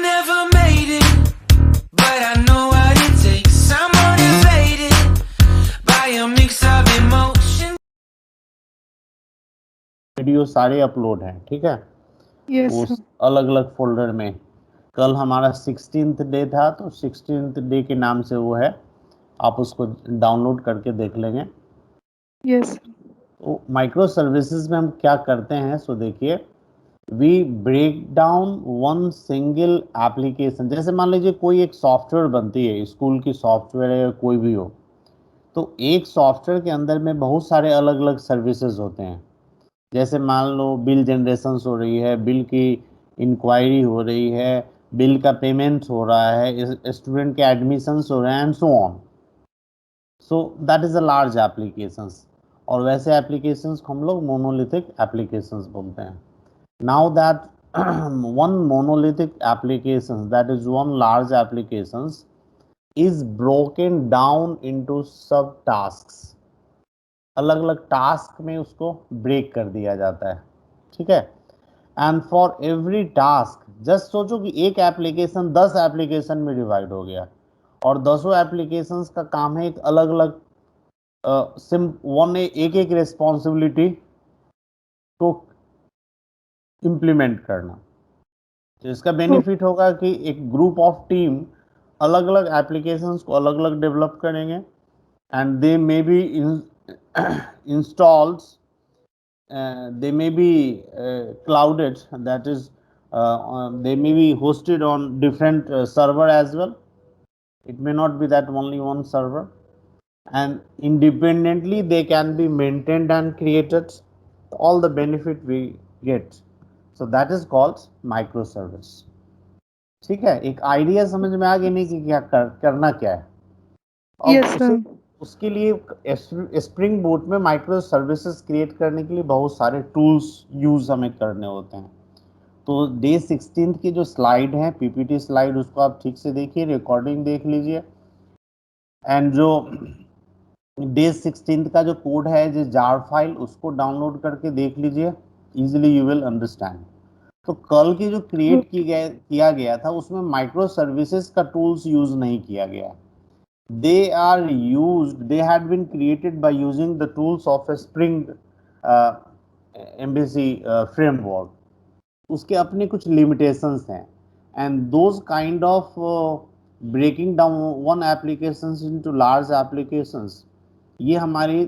never made it, but I know what it takes. I'm motivated by a mix of emotion. Video सारे upload हैं, ठीक है, yes उस अलग अलग फोल्डर में। कल हमारा 16th डे था, तो 16th डे के नाम से वो है, आप उसको डाउनलोड करके देख लेंगे। यस तो माइक्रो सर्विसेज में हम क्या करते हैं, सो देखिए, we break down one single application. जैसे मान लीजिए कोई एक सॉफ्टवेयर बनती है, स्कूल की सॉफ्टवेयर है या कोई भी हो, तो एक सॉफ्टवेयर के अंदर में बहुत सारे अलग अलग सर्विसेज होते हैं। जैसे मान लो बिल जनरेशन हो रही है, बिल की इंक्वायरी हो रही है, बिल का पेमेंट हो रहा है, स्टूडेंट के एडमिशन्स हो रहे हैं, and so on. So that is a large applications, और वैसे एप्लीकेशंस को हम लोग मोनोलिथिक एप्लीकेशंस बोलते हैं। Now that one monolithic applications, that is one large applications, is broken down into सब टास्क्स। अलग अलग टास्क में उसको ब्रेक कर दिया जाता है, ठीक है। And for every task, just सोचो कि एक एप्लीकेशन 10 एप्लीकेशन में डिवाइड हो गया, और 10 एप्लीकेशंस का काम है एक अलग अलग वन एक एक रिस्पॉन्सिबिलिटी को इम्प्लीमेंट करना। तो इसका बेनिफिट होगा कि एक ग्रुप ऑफ टीम अलग अलग एप्लीकेशंस को अलग अलग डेवलप करेंगे, and they may be installed, they may be clouded, that is they may be hosted on different server as well. It may not be that only one server, and independently they can be maintained and created, all the benefit we get. So that is called microservice, ठीक है। एक idea समझ में आ गया नहीं कि क्या करना क्या है। अब यस उसे सर उसके लिए स्प्रिंग बूट में माइक्रो सर्विसेज क्रिएट करने के लिए बहुत सारे टूल्स यूज हमें करने होते हैं। तो डे 16 की जो स्लाइड है, पीपीटी स्लाइड, उसको आप ठीक से देखिए, रिकॉर्डिंग देख लीजिए, एंड जो डे 16 का जो कोड है, जो जार फाइल, उसको डाउनलोड करके देख लीजिए, इजीली यू विल अंडरस्टैंड। तो कल की जो क्रिएट किया गया था, उसमें माइक्रो सर्विसेज का टूल्स यूज नहीं किया गया। They had been created by using the tools of a Spring MVC framework. उसके अपने कुछ limitations हैं, and those kind of breaking down one applications into large applications, ये हमारी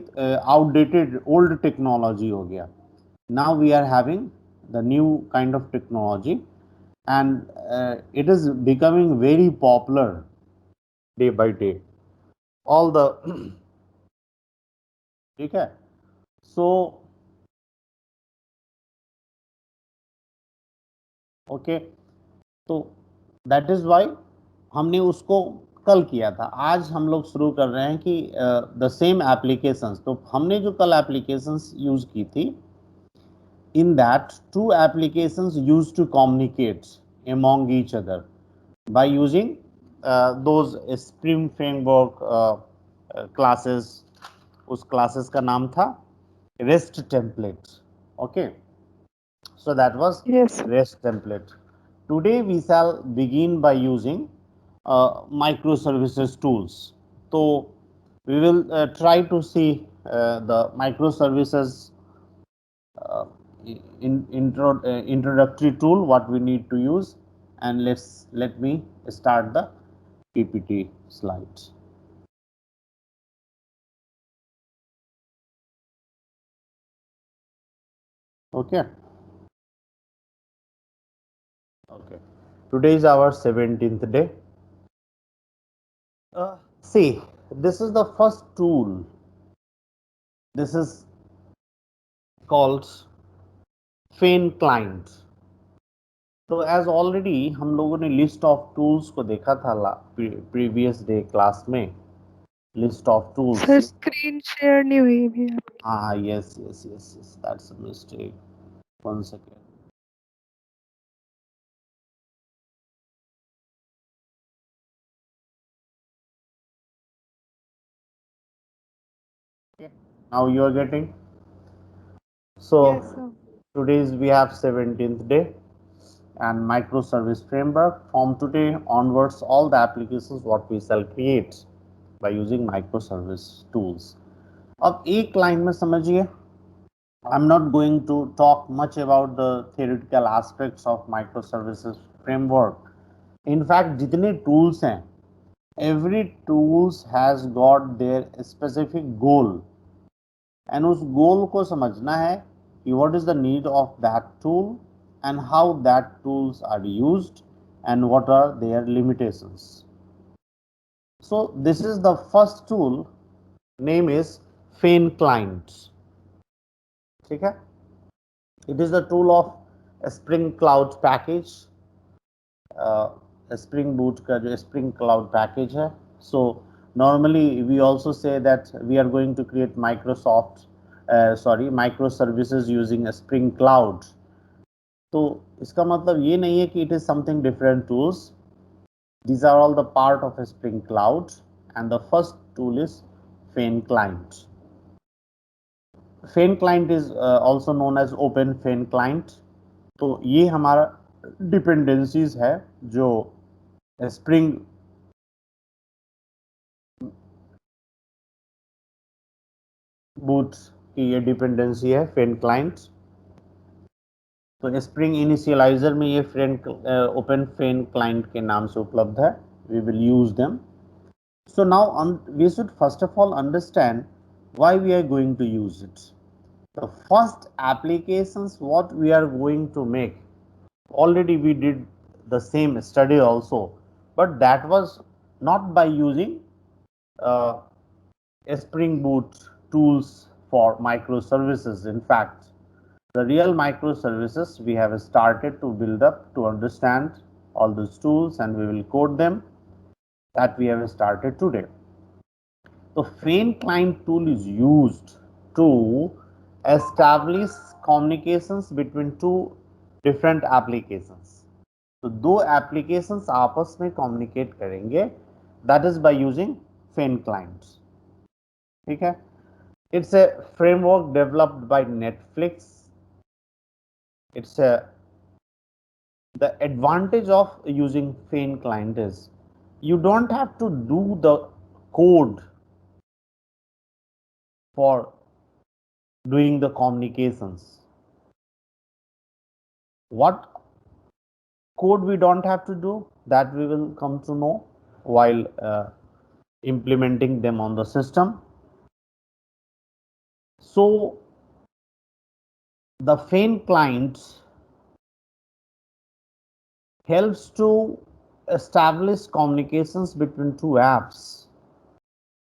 outdated old technology हो गया। Now we are having the new kind of technology, and it is becoming very popular day by day, all the ठीक है। So okay, तो that is Y हमने उसको कल किया था। आज हम लोग शुरू कर रहे हैं कि द सेम एप्लीकेशंस। तो हमने जो कल एप्लीकेशंस यूज की थी, in that two applications used to communicate among each other by using those Spring Framework classes। उस क्लासेस का नाम था REST template, okay, so that was yes REST template. Today we shall begin by using microservices tools. So we will try to see the microservices uh, introductory tool, what we need to use, and let me start the PPT slides. Okay, okay, today is our 17th day. See, this is the first tool. This is called Fein client. तो as already हम लोगों ने list of tools को देखा था previous day class में, list of tools. Sir screen share नहीं हुई अभी आपकी। हाँ, yes yes yes yes, that's a mistake, 1 second. Now you are getting. So yes sir today's we have 17th day. and microservice framework. From today onwards, all the applications what we shall create by using microservice tools. अब एक line में समझिए, I'm not going to talk much about the theoretical aspects of microservices framework. In fact, जितने tools हैं, every tools has got their specific goal, and उस goal को समझना है कि what is the need of that tool and how that tools are used and what are their limitations. So this is the first tool, name is Fein Client. ठीक है, it is the tool of Spring Cloud package, Spring Boot का जो Spring Cloud package है. So normally we also say that we are going to create microservices using Spring Cloud. तो इसका मतलब ये नहीं है कि it is something different tools. These are all the part of a Spring Cloud, and the first tool is Fein Client. Fein Client is also known as Open Fein Client. तो ये हमारा डिपेंडेंसीज है जो spring boot की ये dependency है फेन client. तो spring initialiser में ये ओपन फेन क्लाइंट के नाम से उपलब्ध है. We will use them. So now we should first of all understand why we are going to use it. The first applications what we are going to make, already we did the same study also, but that was not by using Spring Boot tools for microservices. In fact, the real microservices we have started to build up to understand all those tools, and we will code them. That we have started today. The Fein Client tool is used to establish communications between two different applications. तो दो applications आपस में communicate करेंगे, that is by using Fein Client. ठीक है, it's a framework developed by Netflix. It's the advantage of using Fein Client is you don't have to do the code for doing the communications. What code we don't have to do, that we will come to know while implementing them on the system. So the Fein Client helps to establish communications between two apps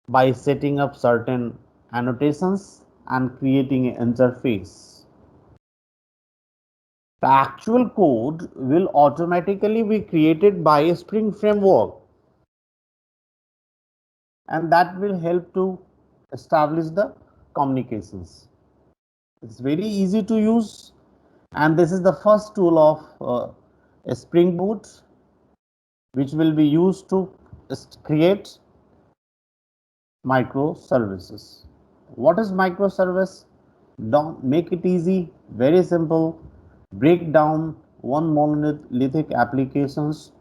by setting up certain annotations and creating an interface. The actual code will automatically be created by a Spring framework, and that will help to establish the communications. It's very easy to use, and this is the first tool of Spring Boot which will be used to create microservices. What is microservice? Don't make it easy, very simple. Break down one monolithic applications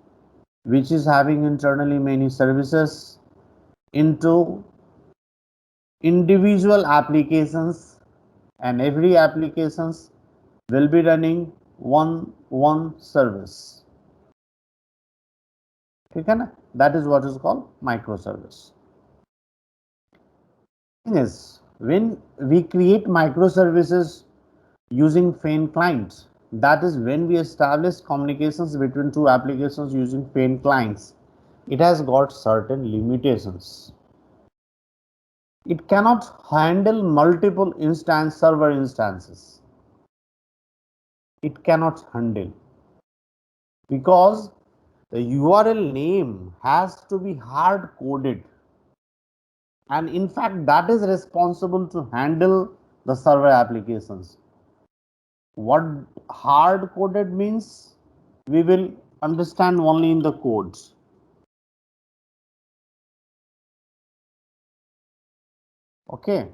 which is having internally many services into individual applications, and every applications will be running one service. ठीक है ना? That is what is called microservice. Thing is, when we create microservices using Fein clients, that is when we establish communications between two applications using Fein clients, it has got certain limitations. It cannot handle multiple server instances. It cannot handle, because the URL name has to be hard coded, and in fact that is responsible to handle the server applications. What hard coded means, we will understand only in the codes. Okay,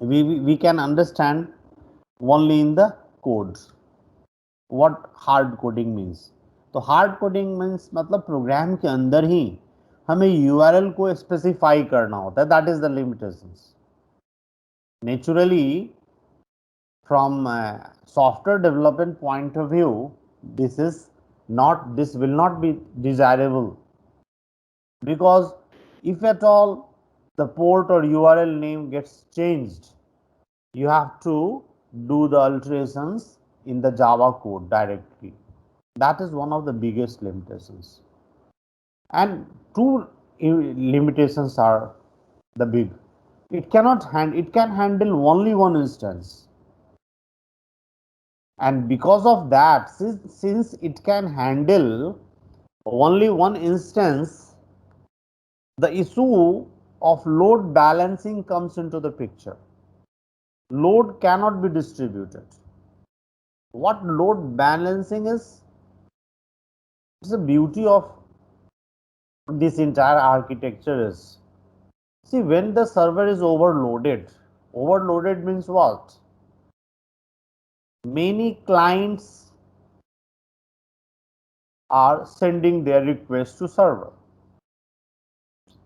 we can understand only in the codes. What hard coding means? तो hard coding means मतलब programme के अंदर ही हमें URL को specify करना होता है, that is the limitations. Naturally from a software development point of view, this will not be desirable, because if at all the port or URL name gets changed, you have to do the alterations in the Java code directly. That is one of the biggest limitations. And two limitations are the big. It can handle only one instance. And because of that, since it can handle only one instance, the issue of load balancing comes into the picture. Load cannot be distributed. What load balancing is? It's the beauty of this entire architecture is, see, when the server is overloaded means what? Many clients are sending their requests to server.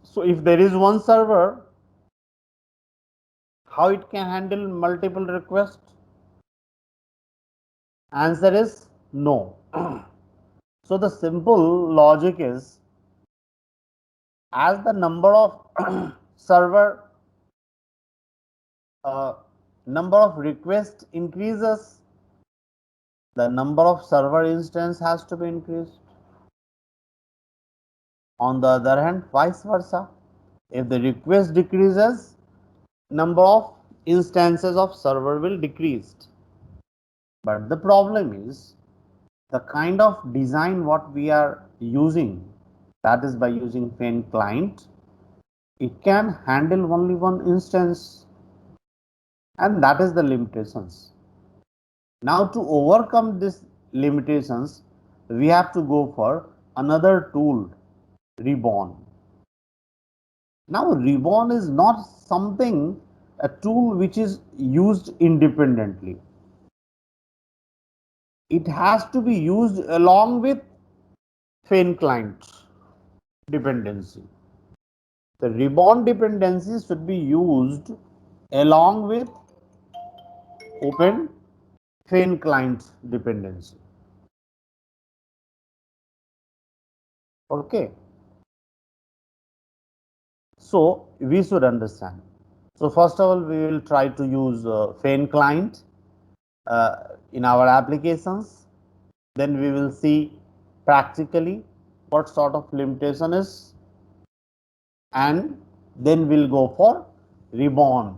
So if there is one server, how it can handle multiple requests? Answer is no. So the simple logic is, as the number of server number of requests increases, the number of server instance has to be increased. On the other hand, vice versa. If the request decreases, number of instances of server will decrease. But the problem is, the kind of design what we are using, that is by using Fen client, it can handle only one instance, and that is the limitations. Now to overcome these limitations, we have to go for another tool, Reborn. Now Reborn is not something, a tool which is used independently. It has to be used along with Fen client dependency. The Reborn dependency should be used along with Open Fen client dependency. Okay. So we should understand. So first of all, we will try to use Fen client in our applications. Then we will see practically what sort of limitation is, and then we'll go for Reborn.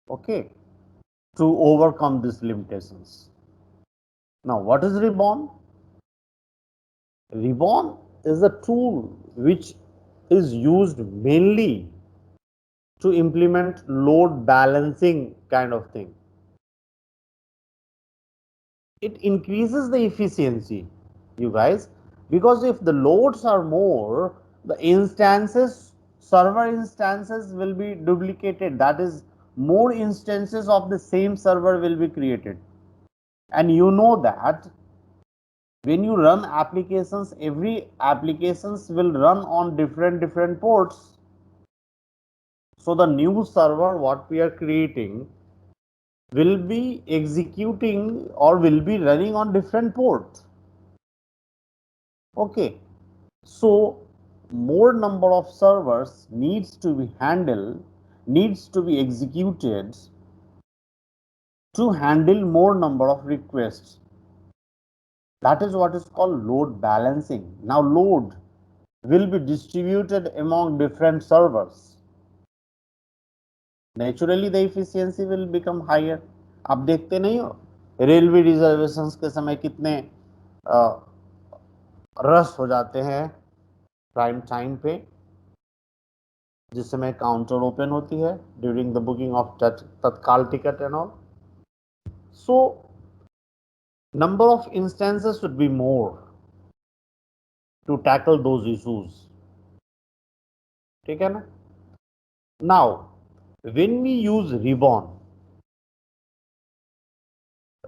Okay, to overcome these limitations. Now, what is Reborn? Reborn is a tool which is used mainly to implement load balancing kind of thing. It increases the efficiency, you guys, because if the loads are more, the instances, server instances will be duplicated. That is, more instances of the same server will be created. And you know that when you run applications, every applications will run on different ports. So the new server what we are creating will be executing or will be running on different ports. Okay, so more number of servers needs to be handled, needs to be executed to handle more number of requests. That is what is called load balancing. Now load will be distributed among different servers. Naturally the efficiency will become higher. आप देखते नहीं हो railway reservations के समय कितने rush हो जाते हैं प्राइम टाइम पे, जिस समय काउंटर ओपन होती है during the booking of Tatkal ticket and all. So number of instances should be more to tackle those issues. ठीक है ना? Now when we use Ribbon,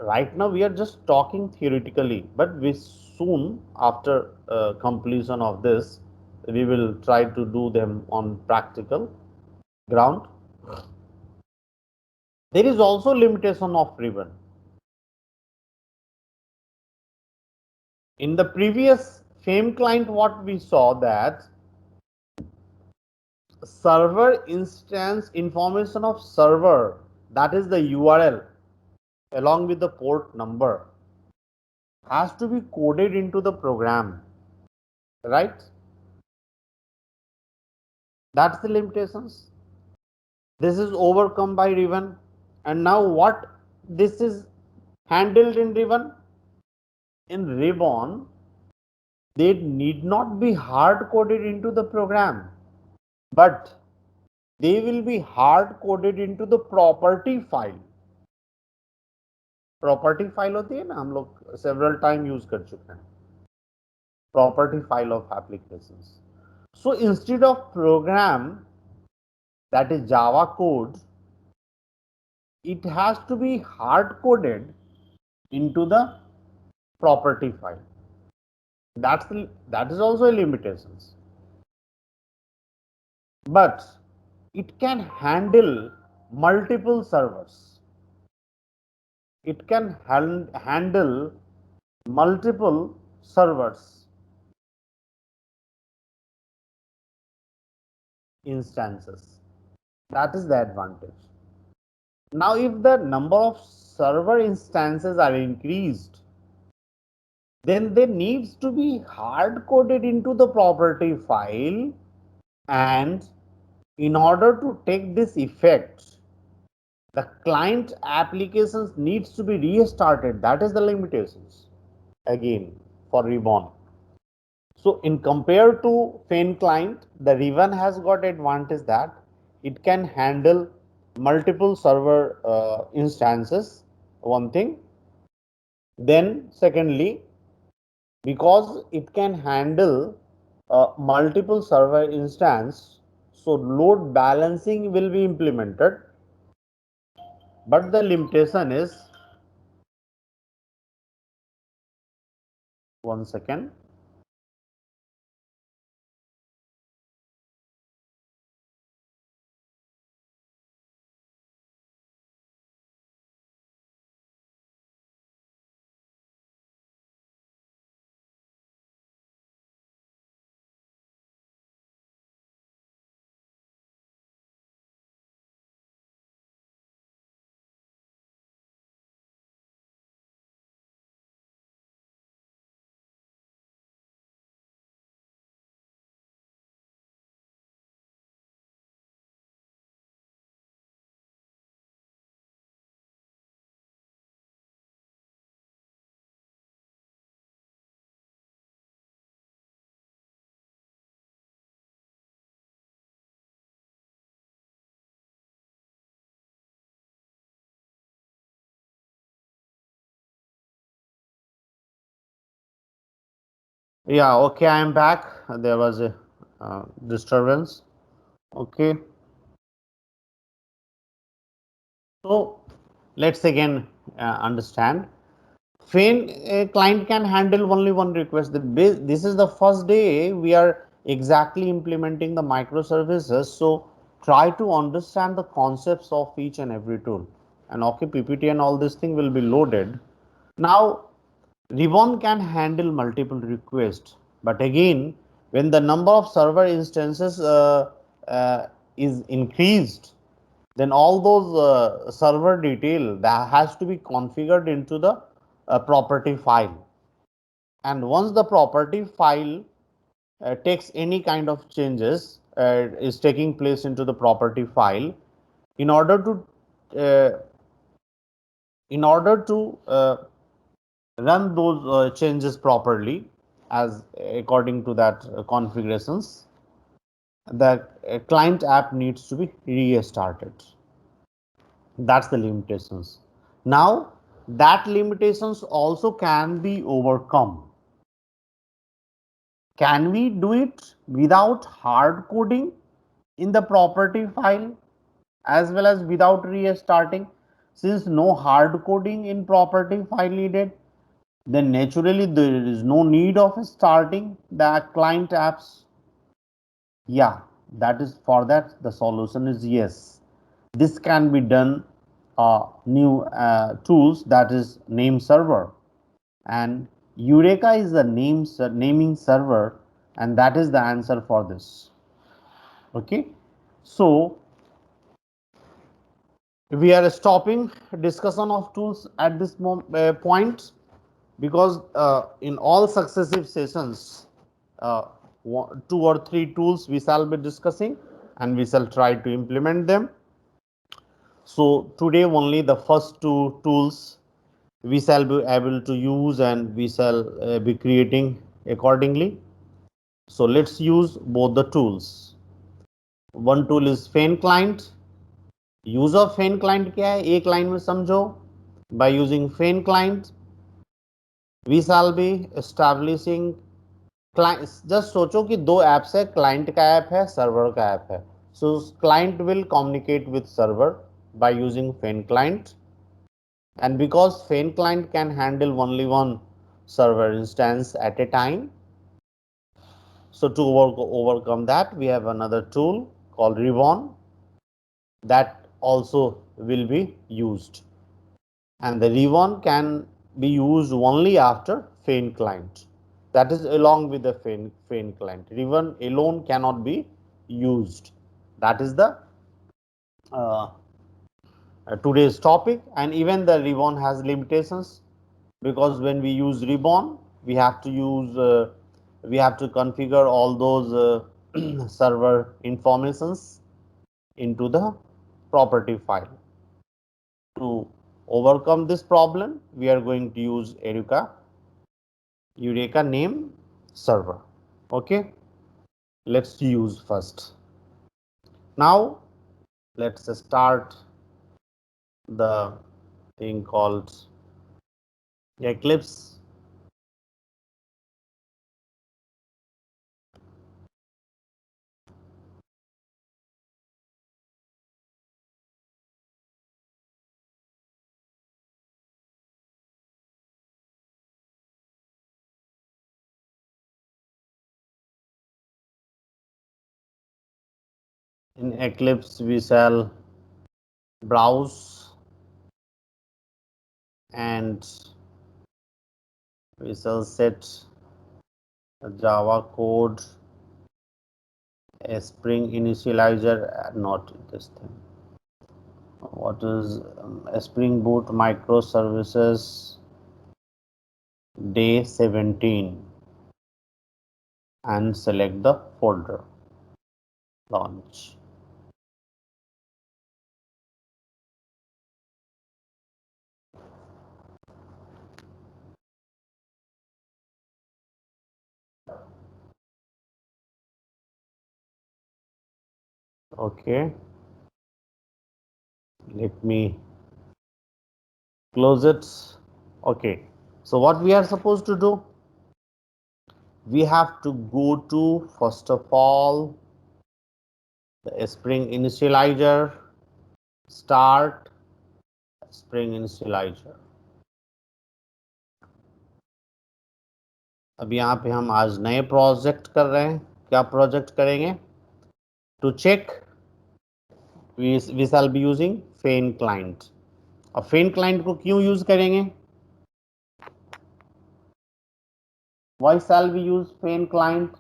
right now we are just talking theoretically, but we soon after completion of this, we will try to do them on practical ground. There is also limitation of ribbon. In the previous FAME client, what we saw that server instance information of server, that is the URL along with the port number, has to be coded into the program, right? That's the limitations. This is overcome by Ribbon. And now what this is handled in Ribbon? In Ribbon, they need not be hard coded into the program, but they will be hard coded into the property file. Property file होती है ना, हम लोग several time use कर चुके हैं, property file of applications. So instead of program, that is Java code, it has to be hard coded into the property file. That is also a limitations, but it can handle multiple servers. It can handle multiple servers instances. That is the advantage. Now if the number of server instances are increased, then they needs to be hard coded into the property file, and in order to take this effect, the client applications needs to be restarted. That is the limitations again for Ribbon. So in compared to FAN client, the Ribbon has got advantage that it can handle multiple server instances, one thing. Then secondly, because it can handle multiple server instance, so load balancing will be implemented, but the limitation is, one second, yeah, okay, I am back. There was a disturbance. Okay, so let's again understand. FAN client can handle only one request. This is the first day we are exactly implementing the microservices. So try to understand the concepts of each and every tool. And okay, PPT and all this thing will be loaded. Now Ribbon can handle multiple requests, but again, when the number of server instances is increased, then all those server detail that has to be configured into the property file. And once the property file takes any kind of changes, is taking place into the property file, in order to run those changes properly as according to that configurations, the client app needs to be restarted. That's the limitations. Now that limitations also can be overcome. Can we do it without hard coding in the property file as well as without restarting? since no hard coding in property file needed, then naturally there is no need of starting the client apps. Yeah, that is for that the solution is yes. This can be done new tools, that is name server, and Eureka is the naming server, and that is the answer for this. Okay, so we are stopping discussion of tools at this point, because in all successive sessions two or three tools we shall be discussing and we shall try to implement them. So today only the first two tools we shall be able to use and we shall be creating accordingly. So let's use both the tools. One tool is Fan Client. Use of Feign client क्या है, एक line में समझो. By using Feign client we shall be establishing client. Just सोचो कि दो apps है, client का ऐप है, सर्वर का ऐप है. सो client will communicate with server bye using Feign client, and because Fan client can handle only one server instance at a time, so to overcome that we have another tool called Ribbon that also will be used, and the Ribbon can be used only after Fan client, that is along with the Fan client. Ribbon alone cannot be used. That is the uh, today's topic, and even the Ribbon has limitations, because when we use Ribbon we have to use we have to configure all those server informations into the property file. To overcome this problem we are going to use Eureka name server. Okay, let's use first. Now let's start the thing called Eclipse. In Eclipse we shall browse and we shall set a Java code, a Spring initializer, not this thing. What is a Spring Boot microservices day 17, and select the folder launch. Okay, let me close it. Okay, so what we are supposed to do, we have to go to first of all the Spring initializer, start Spring initializer. अब यहाँ पे हम आज नए project कर रहे हैं. क्या प्रोजेक्ट करेंगे? To check we shall be using Feign client. अब फेन क्लाइंट को क्यों यूज करेंगे? Why shall we use Feign client?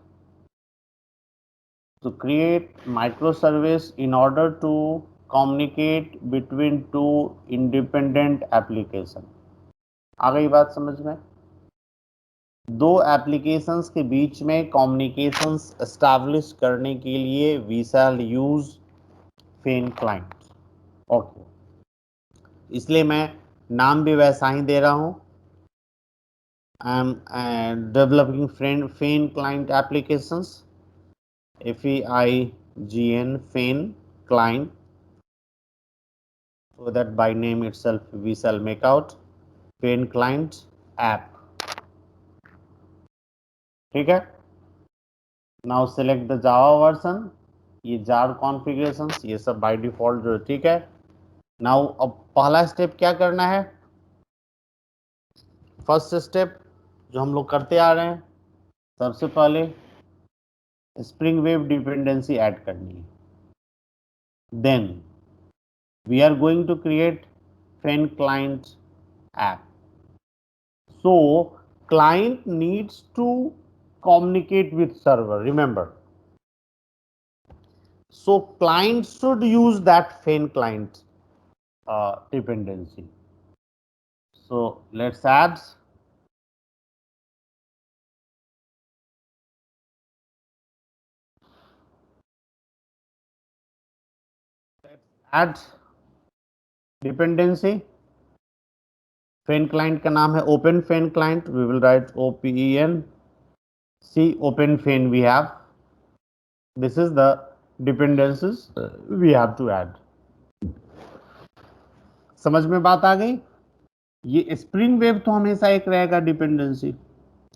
To create micro service in order to communicate between two independent application. आ गई बात समझ में? दो एप्लीकेशंस के बीच में कम्युनिकेशंस एस्टैब्लिश करने के लिए we shall use Feign client. Okay, इसलिए मैं नाम भी वैसा ही दे रहा हूं. I am developing Feign client applications, FEIGN Feign client, so that by name itself we shall make out Feign client app. ठीक है. Now select the Java version. ये जार कॉन्फ़िगरेशंस ये सब बाय डिफॉल्ट जो ठीक है. नाउ अब पहला स्टेप क्या करना है, फर्स्ट स्टेप जो हम लोग करते आ रहे हैं, सबसे पहले स्प्रिंग वेव डिपेंडेंसी ऐड करनी है. Then we are going to create Feign client app. So client needs to communicate with server, remember. So client should use that fan client dependency. So let's add dependency. fan client का नाम है open fan client. We will write open. See, open fan we have. This is the dependencies we have to add. समझ में बात आ गई. ये spring wave तो हमेशा एक रहेगा डिपेंडेंसी.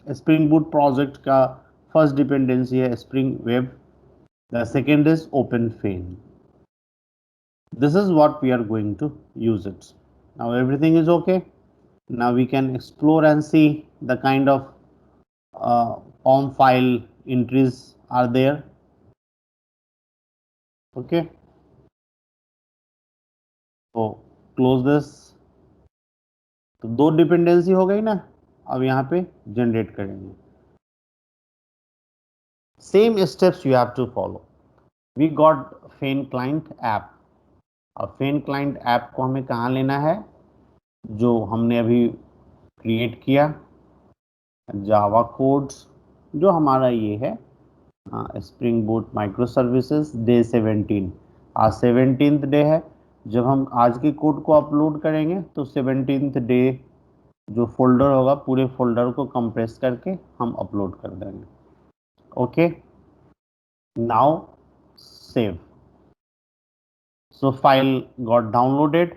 स्प्रिंग बूट प्रोजेक्ट का फर्स्ट डिपेंडेंसी है spring wave. The second is open fan. This is what we are going to use it. Now everything is okay. Now we can explore and see the kind of POM file entries are there. Okay. So close this. तो दो dependency हो गई ना, अब यहाँ पे generate करेंगे. Same steps you have to follow. We got Feign client app. अब फेन क्लाइंट ऐप को हमें कहाँ लेना है, जो हमने अभी क्रिएट किया जावा कोड्स, जो हमारा ये है spring boot micro services day 17. आज 17th डे है. जब हम आज के कोड को अपलोड करेंगे तो 17th डे जो फोल्डर होगा पूरे फोल्डर को कंप्रेस करके हम अपलोड कर देंगे. Okay. Now save. So file got downloaded.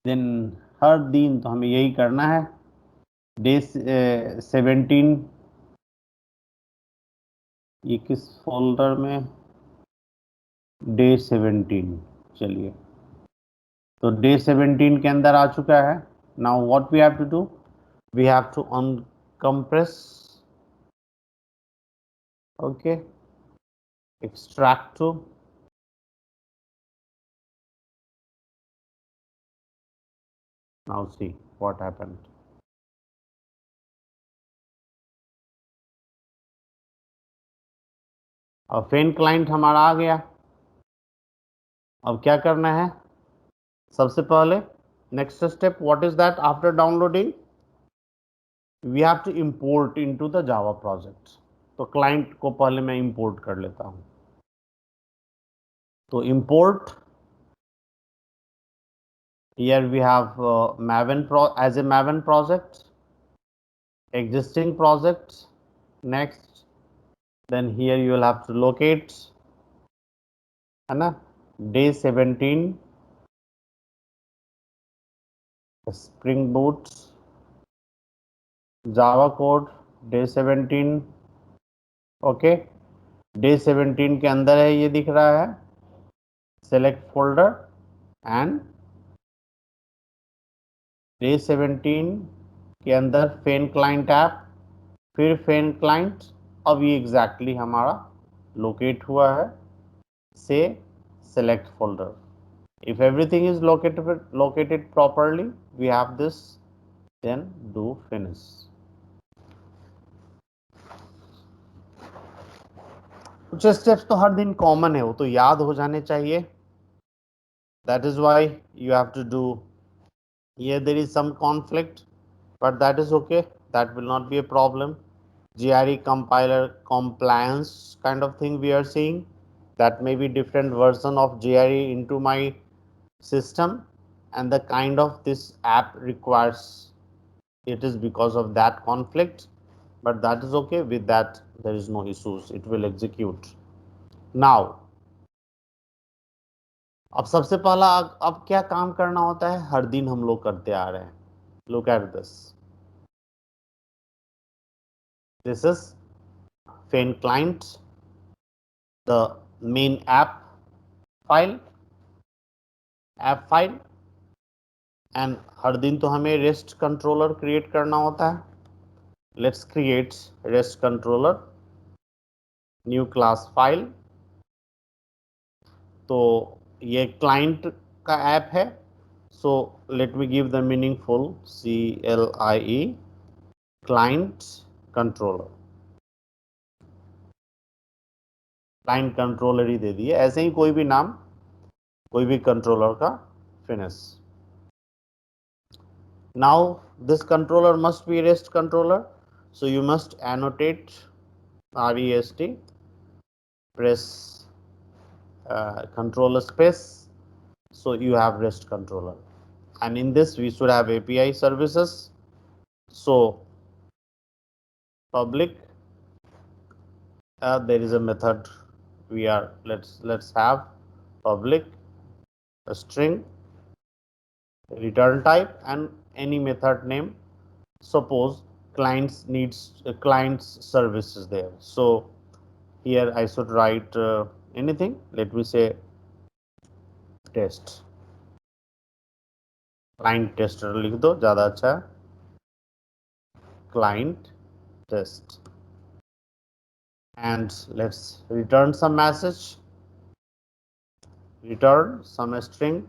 Then हर दिन तो हमें यही करना है. डे 17 ये किस फोल्डर में, डे 17. चलिए, तो डे 17 के अंदर आ चुका है. Now what we have to do, we have to uncompress. Okay. Extract to. Now see what happened. अब फेन क्लाइंट हमारा आ गया. अब क्या करना है, सबसे पहले next step what is that, after downloading we have to import into the Java project. तो क्लाइंट को पहले मैं इंपोर्ट कर लेता हूं. तो import, here we have Maven as a Maven project, existing project. Next, then here you will have to locate है ना, day 17 Spring Boot Java code day 17. Okay. Day 17 के अंदर है, ये दिख रहा है सेलेक्ट फोल्डर एंड डे 17 के अंदर फेन क्लाइंट ऐप, फिर फेन क्लाइंट. अब ये एग्जैक्टली हमारा लोकेट हुआ है. से select folder. If everything is located properly, we have this. Then do finish. कुछ स्टेप्स तो हर दिन कॉमन है, वो तो याद हो जाने चाहिए. That is why you have to do. Here there is some conflict, but that is okay. That will not be a problem. GRE compiler compliance kind of thing we are seeing. That may be different version of GRE into my system, and the kind of this app requires, it is because of that conflict, but that is okay. With that there is no issues, it will execute. Now अब सबसे पहला अब क्या काम करना होता है, हर दिन हम लोग करते आ रहे हैं. Look at this. This is Feign client, the main app file, app file, and हर दिन तो हमें रेस्ट कंट्रोलर क्रिएट करना होता है. Let's create rest controller, new class file. तो ये क्लाइंट का ऐप है. So let me give the meaningful CLIE, client controller. Client controller ही दे दिए, ऐसे ही कोई भी नाम, कोई भी कंट्रोलर का. Finish. Now this controller must be REST controller, so you must annotate REST, press controller space, so you have REST controller. And in this we should have API services. So public, there is a method, we are let's have public a string, return type, and any method name. Suppose clients needs clients services there, so here I should write anything. Let me say test, client tester लिख दो, ज़्यादा अच्छा है. Client test, and let's return some message, return some string.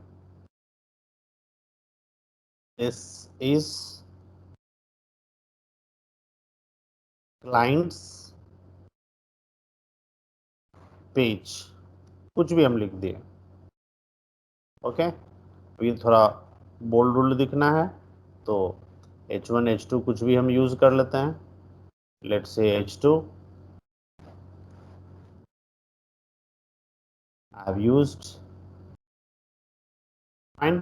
This is clients page, कुछ भी हम लिख दिए. ओके, ये थोड़ा बोल्ड बोल्ड दिखना है, तो H1 H2 कुछ भी हम यूज कर लेते हैं. Let's say H2 I have used. Fine.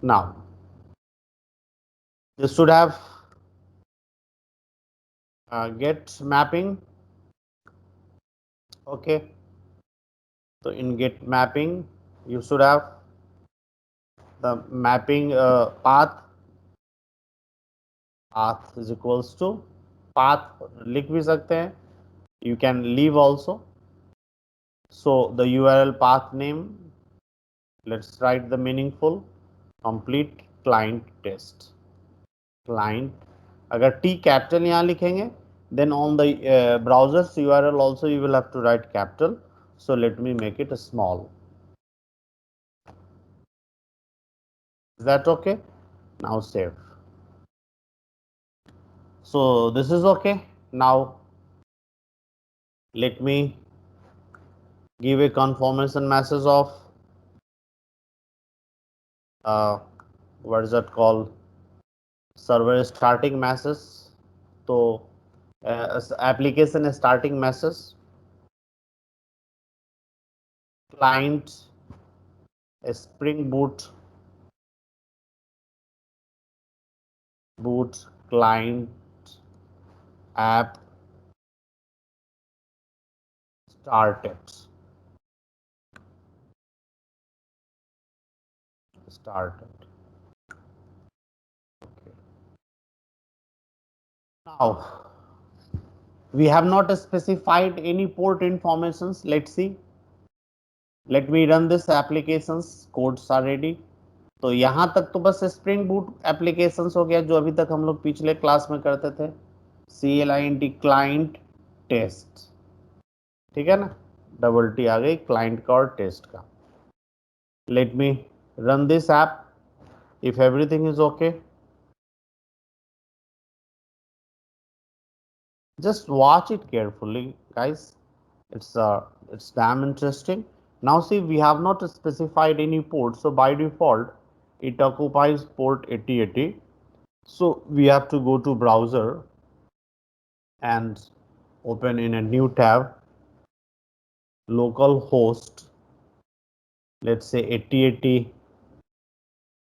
Now this should have get mapping. Okay, so in get mapping you should have the mapping path is equals to path लिख भी सकते हैं, you can leave also. So the URL path name, let's write the meaningful complete client test. Client, अगर T capital यहाँ लिखेंगे, then on the browser's URL also you will have to write capital. So let me make it a small. Is that okay? Now save. So this is okay. Now let me give a confirmation message of what is that called, server starting message. So application starting message, client Spring Boot client app started. Okay. Now we have not specified any port informations. Let's see. Let me run this applications, codes are ready. तो यहाँ तक तो बस spring boot applications हो गया, जो अभी तक हम लोग पिछले क्लास में करते थे. CLINT क्लाइंट टेस्ट, ठीक है ना, डबल टी आ गई क्लाइंट का और टेस्ट का. Let me run this app if everything is okay. Just watch it carefully, guys. It's damn interesting. Now see, we have not specified any port, so by default it occupies port 8080. So we have to go to browser and open in a new tab localhost, let's say 8080.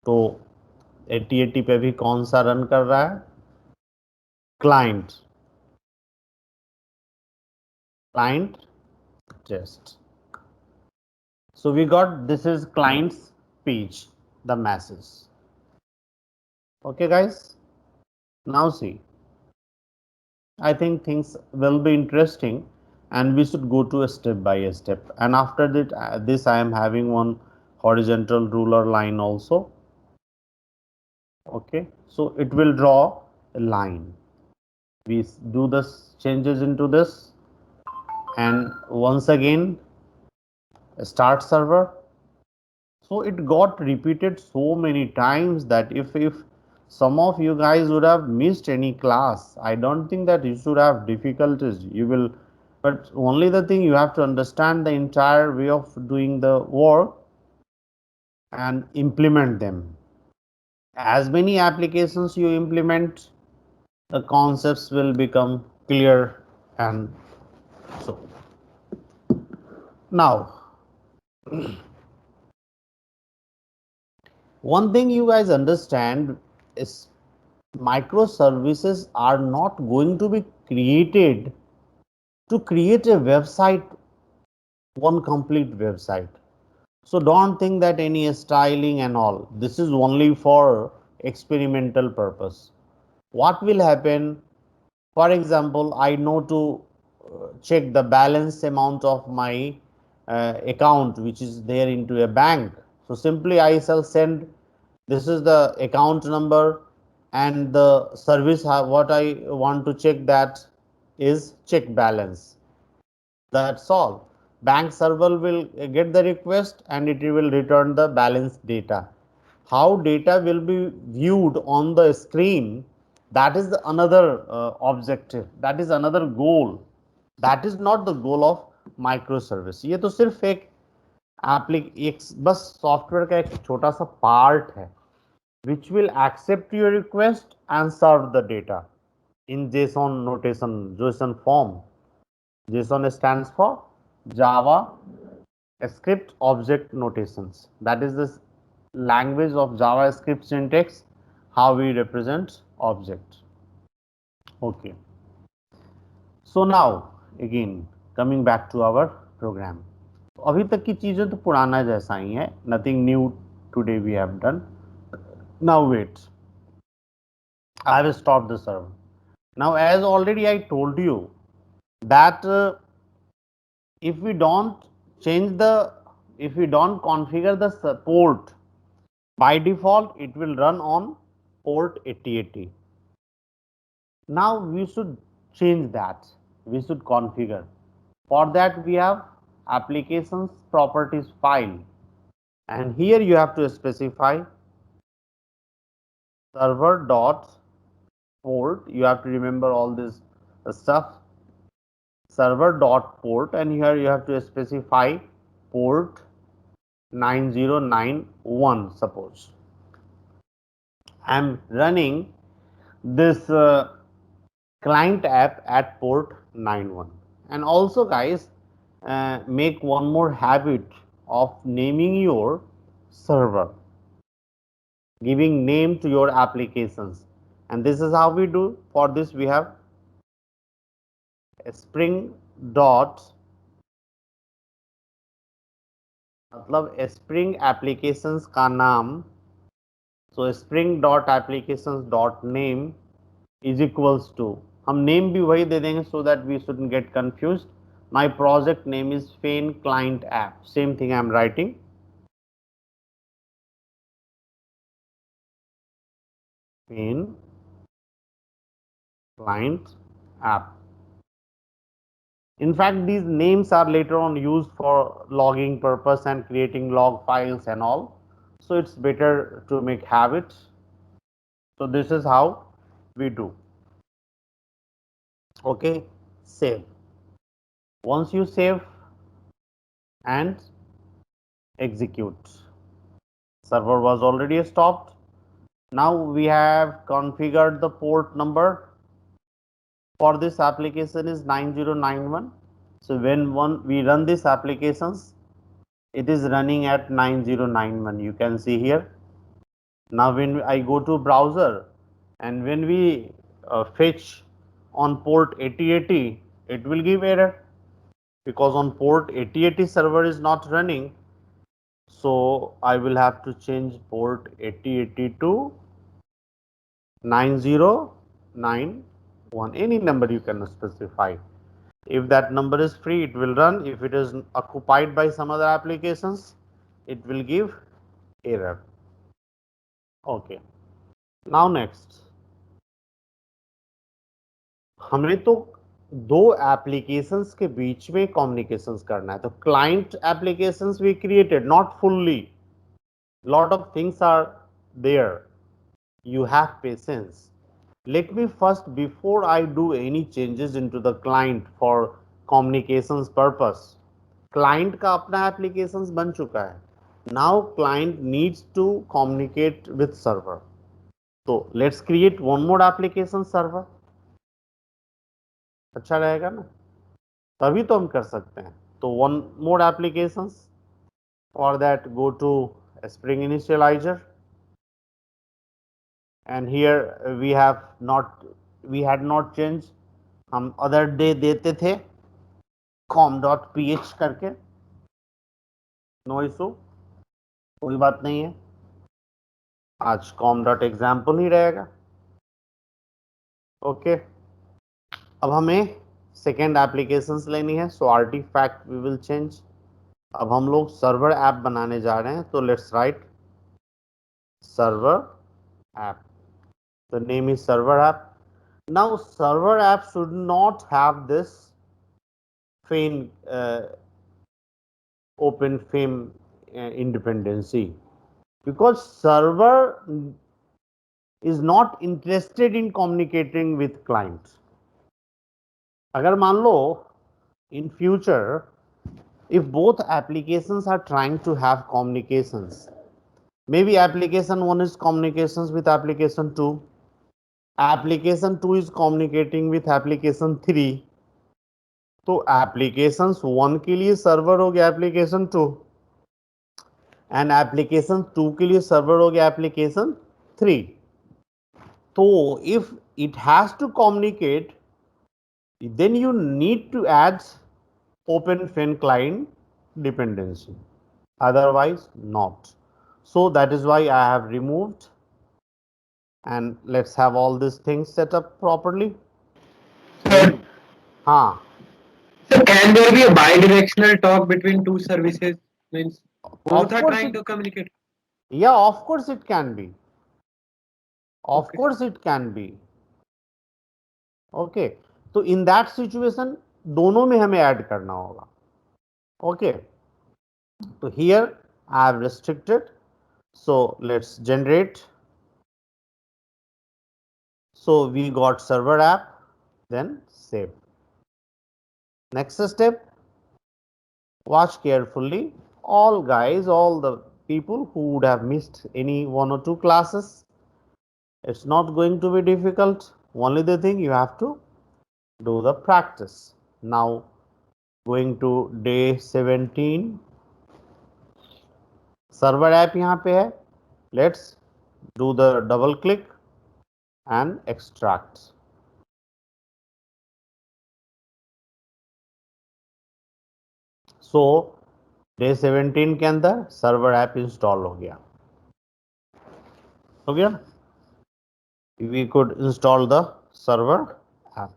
तो 8080 पे भी कौन सा run कर रहा है, client test. So we got, this is client's page, the message. Okay guys, now see, I think things will be interesting and we should go to a step by step. And after that this I am having one horizontal ruler line also. Okay, so it will draw a line. We do the changes into this, and once again start server. So it got repeated so many times that if some of you guys would have missed any class, I don't think that you should have difficulties. You will, but only the thing you have to understand the entire way of doing the work and implement them. As many applications you implement, the concepts will become clear. And so now one thing you guys understand is microservices are not going to be created to create a website, one complete website. So don't think that any styling and all, this is only for experimental purpose. What will happen? For example, I know to check the balance amount of my account which is there into a bank. So simply I shall send, this is the account number, and the service what I want to check, that is check balance. That's all. Bank server will get the request and it will return the balance data. How data will be viewed on the screen, that is another objective, that is another goal. That is not the goal of microservice. ये तो सिर्फ एक बस software का एक छोटा सा part है which will accept your request and serve the data in JSON notation, JSON form. JSON stands for Java Script Object Notations. That is the language of JavaScript syntax, how we represent object. Okay. So now again coming back to our program. अभी तक की चीजें तो पुराना जैसा ही है, nothing new today we have done. Now wait, I will stop the server. Now as already I told you that if we don't change the, if we don't configure the port, by default it will run on port 8080. Now we should change that, we should configure. For that we have applications properties file, and here you have to specify server dot port. You have to remember all this stuff, server dot port, and here you have to specify port 9091. Suppose I am running this client app at port 91. And also guys, make one more habit of naming your server, giving name to your applications. And this is how we do. For this we have spring dot, मतलब spring applications का नाम, so spring dot applications dot name is equals to, हम name भी वही दे देंगे so that we shouldn't get confused. My project name is Feign Client App. Same thing I am writing. Feign Client App. In fact, these names are later on used for logging purpose and creating log files and all. So it's better to make habits. So this is how we do. Okay, save. Once you save and execute, server was already stopped. Now we have configured the port number for this application is 9091. So when we run this applications, it is running at 9091. You can see here. Now when I go to browser and when we fetch on port 8080, it will give error because on port 8080 server is not running. So I will have to change port 8080 to 9091. Any number you can specify. If that number is free, it will run. If it is occupied by some other applications, it will give error. Okay, now next, हमें तो दो applications के बीच में communications करना है. तो client applications we created, not fully, lot of things are there, you have patience. Let me first, before I do any changes into the client for communications purpose, client का अपना applications बन चुका है. Now client needs to communicate with server. So let's create one more application server. अच्छा रहेगा ना, तभी तो हम कर सकते हैं. तो one more applications, for that go to Spring Initializer, and here we had not changed. हम other day देते थे com.ph करके, नो इशू, कोई बात नहीं है. आज com.example ही रहेगा. ओके, अब हमें सेकेंड एप्लीकेशंस लेनी है. सो आर्टिफैक्ट वी विल चेंज. अब हम लोग सर्वर ऐप बनाने जा रहे हैं. तो let's write server app. The name is server app. Now server app should not have this FAME open FAME independency, because server is not interested in communicating with clients. अगर मान लो in future if both applications are trying to have communications, maybe application 1 is communications with application 2, application 2 is communicating with application 3, तो applications 1 के लिए server हो गया application 2, and application 2 के लिए server हो गया एप्लीकेशन 3. तो if it has to communicate, then you need to add open FAME client dependency, otherwise not. So that is why I have removed, and let's have all these things set up properly. Sir, हाँ, so can there be a bi-directional talk between two services? Means both are course trying it- to communicate. yeah, of course it can be. Of Okay. course it can be. Okay, तो in that situation दोनों में हमें add करना होगा. Okay, तो here I have restricted. So let's generate. So we got server app, then save. Next step, watch carefully, all guys, all the people who would have missed any 1 or 2 classes. It's not going to be difficult. Only the thing you have to do the practice. Now going to day 17, server app यहाँ पे है. Let's do the double click and extract. So day 17 के अंदर server app install हो गया. हो गया. We could install the server app.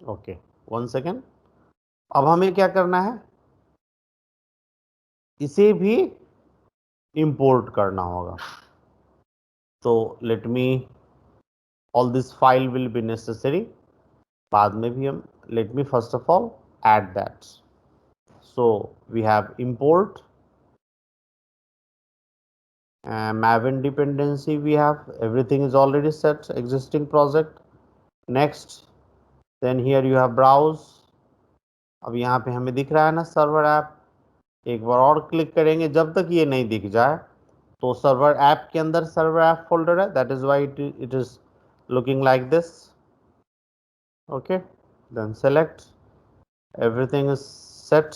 Okay, 1 second. अब हमें क्या करना है, इसे भी इंपोर्ट करना होगा. तो let me, all this file will be necessary. बाद में भी हम, let me first of all add that. So we have import Maven dependency. We have everything is already set, existing project. Next, then here you have browse. अब यहाँ पे हमें दिख रहा है ना सर्वर ऐप. एक बार और क्लिक करेंगे, जब तक ये नहीं दिख जाए. तो सर्वर ऐप के अंदर सर्वर ऐप फोल्डर है. That is why it is looking like this. Okay, then select, everything is set,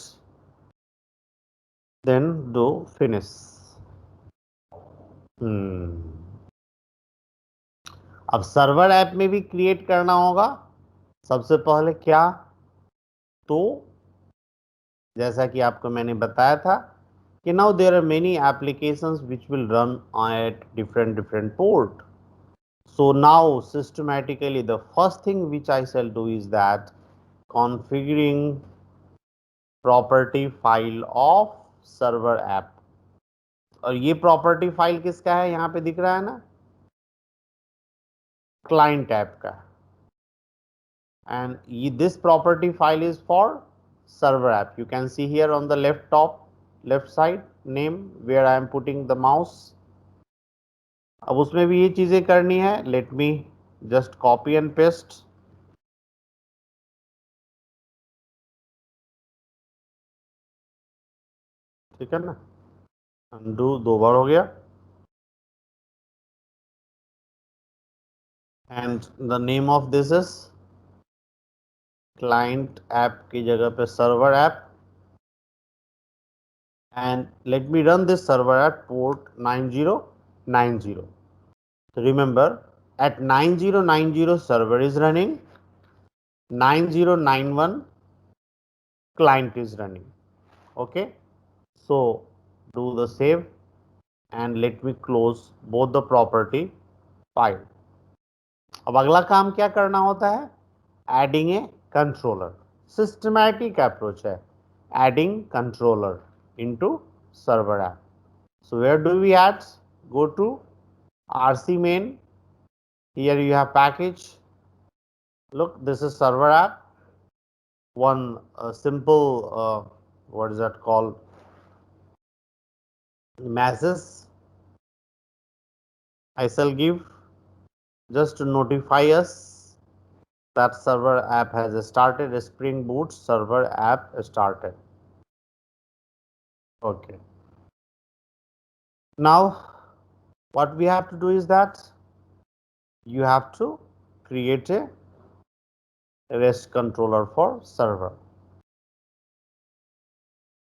then do finish. अब सर्वर ऐप में भी क्रिएट करना होगा. सबसे पहले क्या, तो जैसा कि आपको मैंने बताया था कि now there are many applications which will run at different port. So now systematically the first thing which I shall do is that configuring property file of server app. और ये प्रॉपर्टी फाइल किसका है, यहां पे दिख रहा है ना, क्लाइंट ऐप का. And this property file is for server app. You can see here on the left side name where I am putting the mouse. अब उसमें भी ये चीजें करनी है. Let me just copy and paste. ठीक है ना, undo 2 बार हो गया. And the name of this is client app की जगह पे server app. And let me run this server at port 9090. So remember, at 9090 server is running, 9091 client is running. Okay, so do the save and let me close both the property file. अब अगला काम क्या करना होता है, adding a controller. Systematic approach है, adding controller into server app. So where do we add? Go to RC main. Here you have package. Look, this is server app. One simple what is that called, message I shall give just to notify us that server app has started. Spring Boot server app started. Okay, now what we have to do is that you have to create a REST controller for server.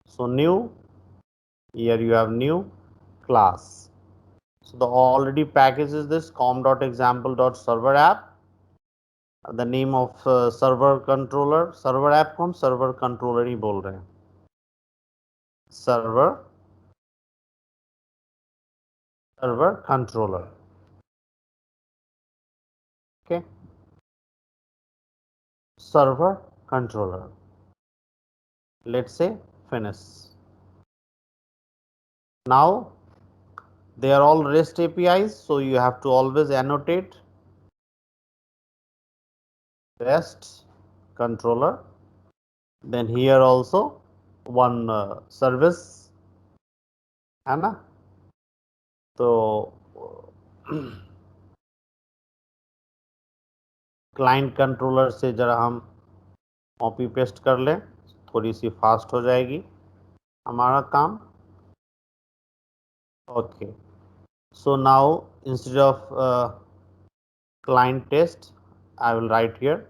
So new, here you have new class. So the already package is this com.example.server app. The name of server controller, server app को हम server controller ही बोल रहे हैं, server controller. Okay, server controller. Let's say finish. Now they are all REST APIs, so you have to always annotate REST controller. Then here also one service है ना, तो client controller से जरा हम copy paste कर लें, थोड़ी सी fast हो जाएगी हमारा काम. Okay, so now instead of client test, I will write here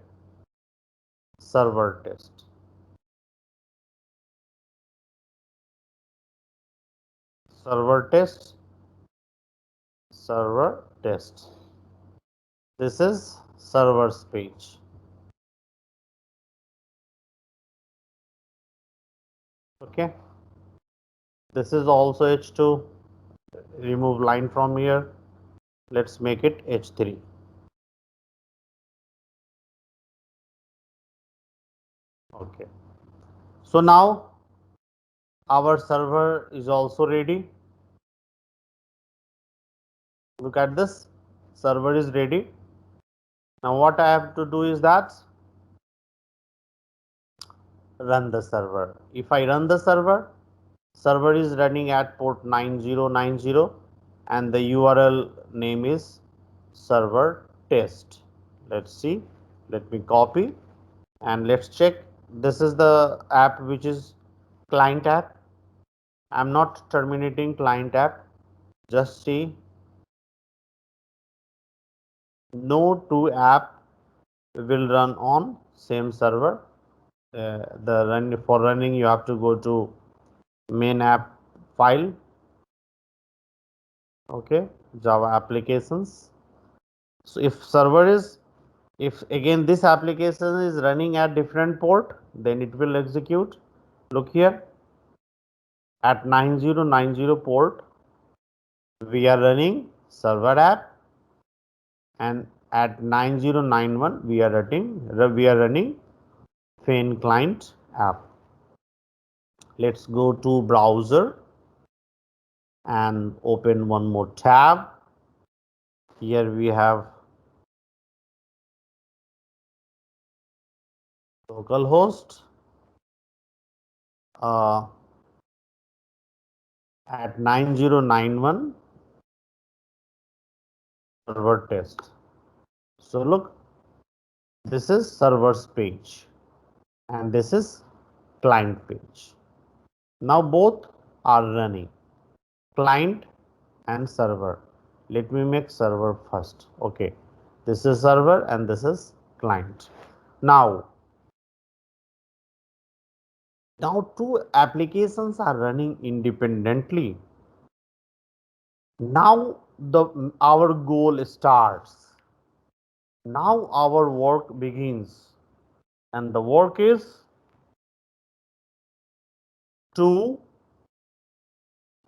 server test. Server test, server test. This is server's page. Okay, this is also H2. Remove line from here. Let's make it H3. Okay, so now our server is also ready. Look at this, server is ready. Now what I have to do is that run the server. If I run the server is running at port 9090 and the URL name is server test. Let's see, let me copy and let's check. This is the app which is client app. I'm not terminating client app. Just see, no two app will run on same server. For running you have to go to main app file. Okay, Java applications. So if again this application is running at different port, then it will execute. Look here, at 9090 port we are running server app, and at 9091 we are running Fan client app. Let's go to browser and open one more tab. Here we have localhost at 9091 server test. So look, this is server's page and this is client page. Now both are running, client and server. Let me make server first. Okay, this is server and this is client. Now two applications are running independently. Now our goal starts. Now our work begins, and the work is to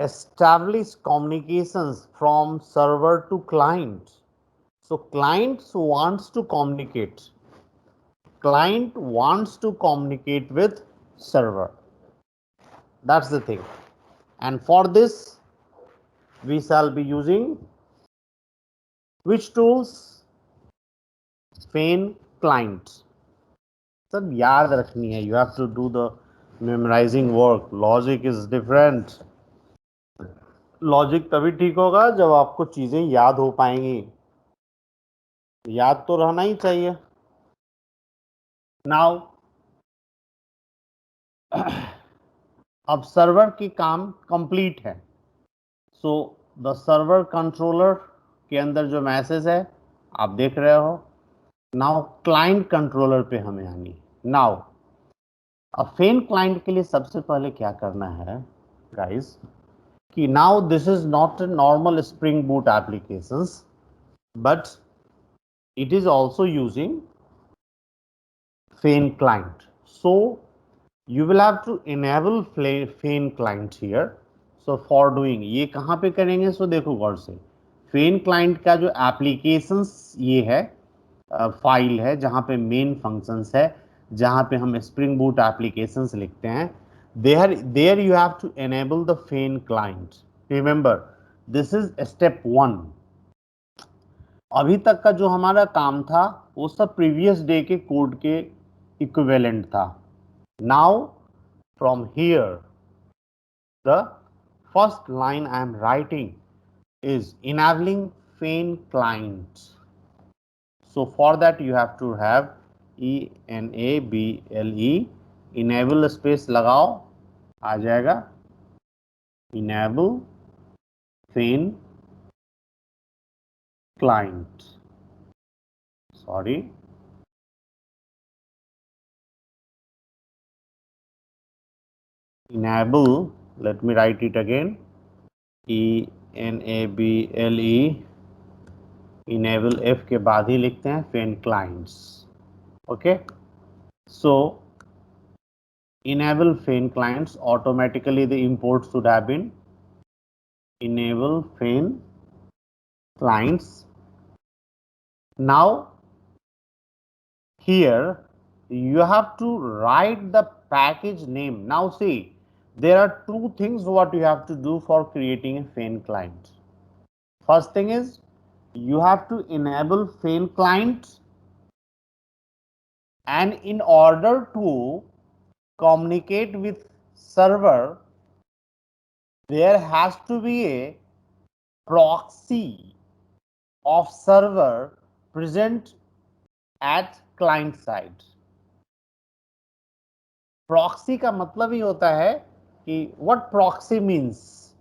establish communications from server to client. So clients wants to communicate. Client wants to communicate with server. That's the thing. And for this, we shall be using which tools? Fan client. सब याद रखनी है. You have to do the memorizing work. Logic is different. Logic तभी ठीक होगा जब आपको चीजें याद हो पाएंगी. याद तो रहना ही चाहिए. नाउ अब सर्वर की काम कंप्लीट है. सो द सर्वर कंट्रोलर के अंदर जो मैसेज है आप देख रहे हो. नाउ क्लाइंट कंट्रोलर पे हमें आनी. नाउ अब फेन क्लाइंट के लिए सबसे पहले क्या करना है गाइस कि now this is not a normal spring boot applications but it is also using fan client. So you will have to enable fan client here. So for doing ये कहाँ पे करेंगे. सो देखो गौर से fan client का जो applications ये है फाइल है जहाँ पे मेन फंक्शंस है जहाँ पे हम स्प्रिंग बूट एप्लीकेशंस लिखते हैं. there you have to enable the fan client. Remember this is step 1. अभी तक का जो हमारा काम था वो सब प्रीवियस डे के कोड के इक्विवेलेंट था. Now from here the first line I am writing is enabling Feign client. So for that you have to have ENABLE enable space लगाओ आ जाएगा enable Feign client. Sorry, enable, let me write it again, ENABLE enable F के बाद ही लिखते हैं fan clients. Okay, so enable fan clients, automatically the import should have been enable fan clients. Now here you have to write the package name. Now see, there are two things what you have to do for creating a fan client. First thing is you have to enable fan client, and in order to communicate with server there has to be a proxy of server present at client side. Proxy का मतलब ही होता है कि what proxy means.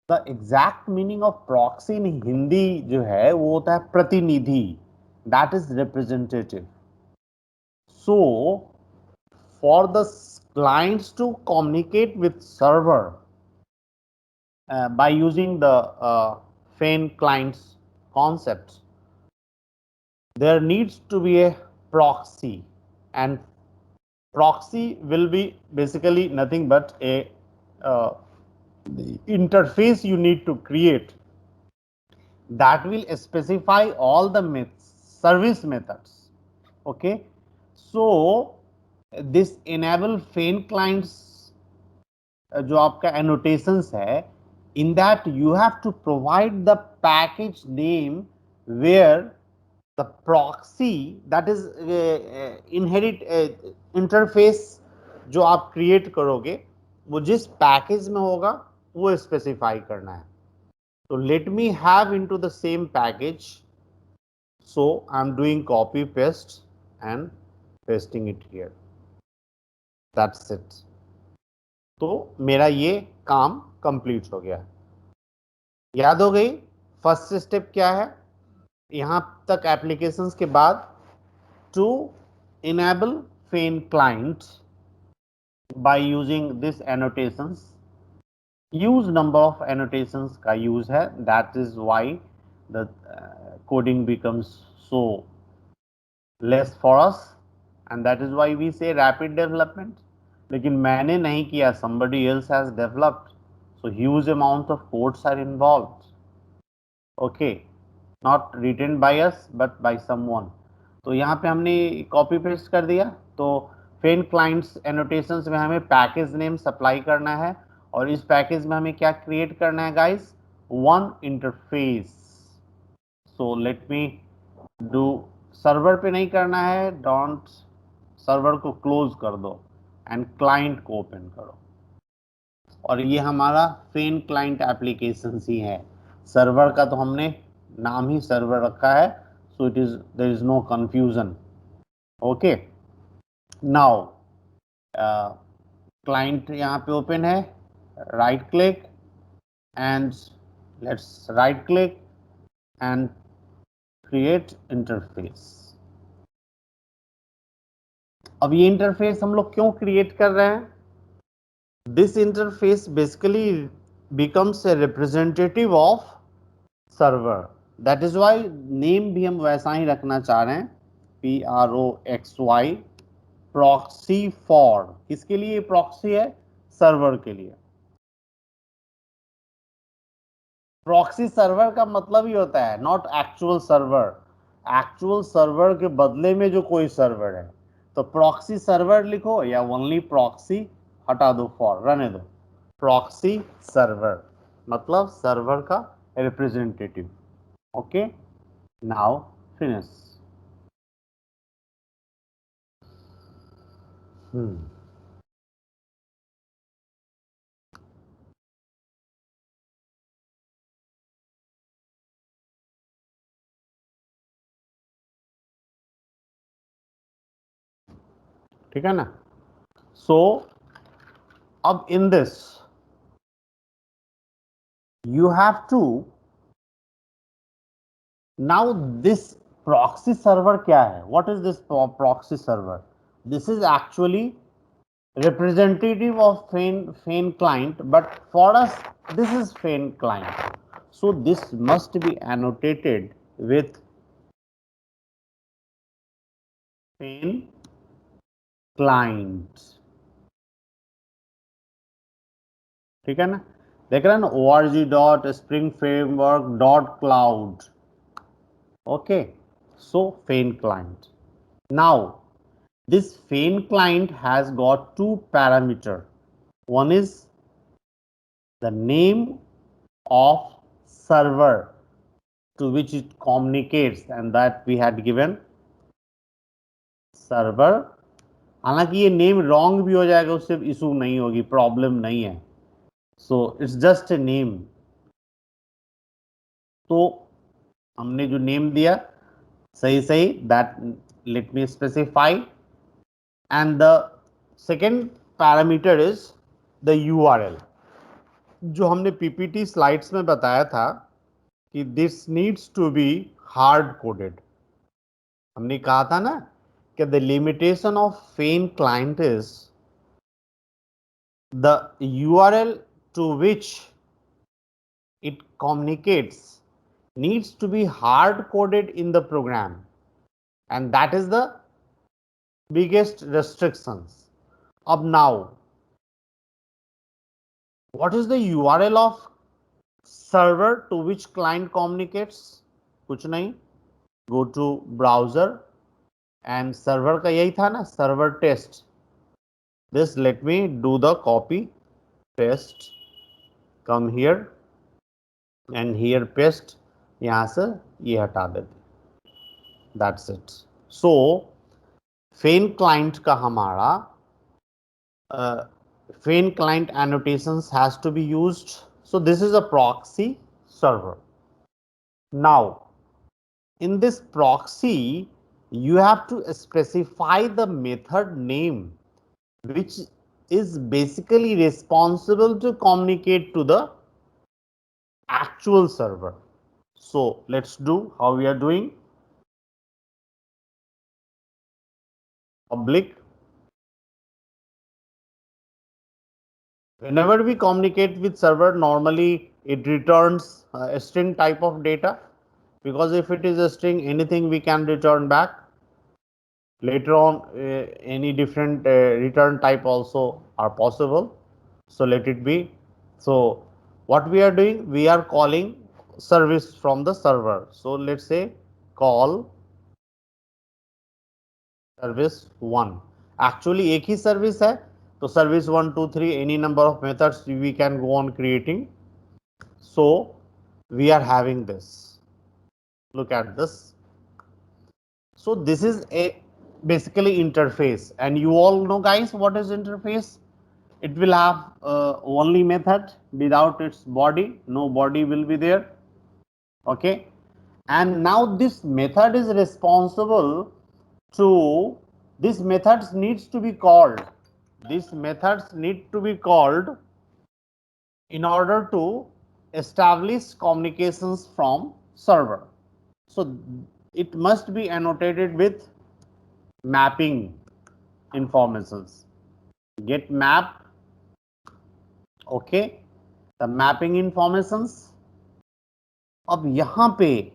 The exact meaning of proxy in Hindi जो है वो होता है प्रतिनिधि. That is representative. So for the clients to communicate with server by using the fan clients concept, there needs to be a proxy, and proxy will be basically nothing but a interface you need to create that will specify all the service methods. Okay, so this enable Feign clients जो आपका annotations है, in that you have to provide the package name where the proxy that is inherit interface जो आप create करोगे वो जिस package में होगा वो स्पेसिफाई करना है. तो let me have into the same package, so I'm doing copy paste and pasting it here. That's it. तो मेरा ये काम कंप्लीट हो गया. याद हो गई फर्स्ट स्टेप क्या है? यहां तक एप्लीकेशंस के बाद to enable Feign client by using this annotations. Use number of annotations का यूज है, that is why the coding becomes so less for us and that is why we say rapid development. लेकिन मैंने नहीं किया, somebody else has developed, so huge amount of codes are involved. Okay, not written by us but by someone. तो यहाँ पे हमने copy paste कर दिया. तो फेन क्लाइंट्स एनोटेशंस में हमें पैकेज नेम सप्लाई करना है और इस पैकेज में हमें क्या क्रिएट करना है guys? One interface. So let me do. Server पे नहीं करना है, डोंट, सर्वर को क्लोज कर दो एंड क्लाइंट को ओपन करो. और ये हमारा फेन क्लाइंट एप्लीकेशन ही है. सर्वर का तो हमने नाम ही सर्वर रखा है, so it is, there is no confusion. Okay, now client यहाँ पे ओपन है. Right click and let's right click and create interface. अब ये इंटरफेस हम लोग क्यों क्रिएट कर रहे हैं? This interface basically becomes a representative of server. That is why name भी हम वैसा ही रखना चाह रहे हैं, PROXY, प्रॉक्सी फॉर. किसके लिए प्रॉक्सी है? सर्वर के लिए. प्रॉक्सी सर्वर का मतलब ही होता है not actual server. Actual server के बदले में जो कोई सर्वर है, तो प्रॉक्सी सर्वर लिखो या ओनली प्रॉक्सी हटा दो, फॉर रहने दो. प्रॉक्सी सर्वर मतलब सर्वर का रिप्रेजेंटेटिव. Okay, now finish. ठीक है ना? सो अब in this you have to, now this proxy server क्या है? What is this proxy server? This is actually representative of Fein client, but for us this is Fein client, so this must be annotated with Fein client. ठीक है ना? देख रहे हैं ना, org.springframework.cloud. okay, so Fein client. Now this Fein client has got two parameters. One is the name of server to which it communicates, and that we had given server. हालांकि ये name wrong भी हो जाएगा, उससे issue नहीं होगी, problem नहीं है. So it's just a name. तो हमने जो नेम दिया सही सही, that let me specify. And the second parameter is the URL. जो हमने PPT स्लाइड्स में बताया था कि this needs to be hard coded. हमने कहा था ना कि the limitation of Fein client is the URL to which it communicates needs to be hard coded in the program, and that is the biggest restrictions. Up now, what is the URL of server to which client communicates? कुछ नहीं, go to browser and server का यही था ना, server test. This let me do the copy paste, come here and here paste, यहाँ से ये हटा देते. That's it. So Fain client का हमारा Fain client annotations has to be used. So this is a proxy server. Now in this proxy you have to specify the method name which is basically responsible to communicate to the actual server. So let's do how we are doing. Public. Whenever we communicate with server, normally it returns a string type of data, because if it is a string, anything we can return back. Later on, any different return type also are possible. So let it be. So what we are doing, we are calling service from the server. So let's say call service 1. Actually एक ही service है, तो service 1 2 3 any number of methods we can go on creating. So we are having this. Look at this. So this is a basically interface, and you all know guys what is interface. It will have only method without its body, no body will be there. Okay, and now this method is responsible to, this methods needs to be called, these methods need to be called in order to establish communications from server. So it must be annotated with mapping informations. Get map, okay, the mapping informations. अब यहाँ पे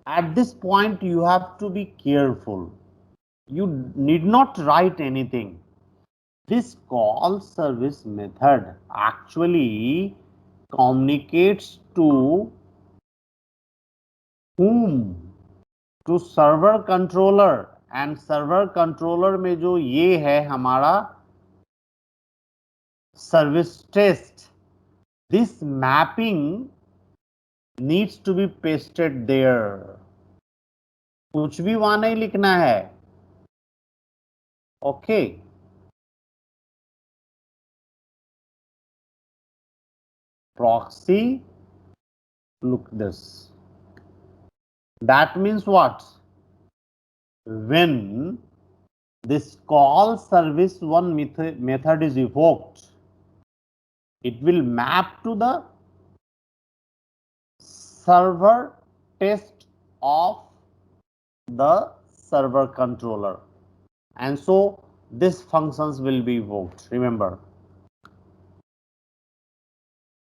at this point you have to be careful. You need not write anything. This call service method actually communicates to whom? To server controller, and server controller में जो ये है हमारा service test, this mapping needs to be pasted there. कुछ भी वहां नहीं लिखना है. Okay. Proxy, look this. That means what? When this call service one method is evoked, it will map to the server test of the server controller, and so these functions will be evoked. Remember.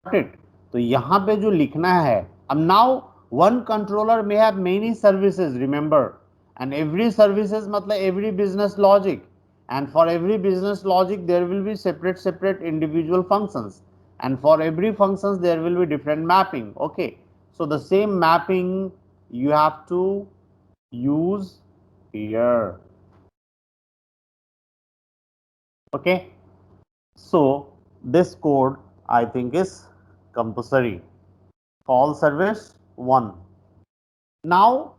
Got it? तो यहाँ पे जो लिखना है, अब now one controller may have many services, remember, and every services मतलब every business logic, and for every business logic there will be separate individual functions, and for every functions there will be different mapping. Okay, so the same mapping you have to use here. Okay, so this code I think is compulsory. Call service 1. Now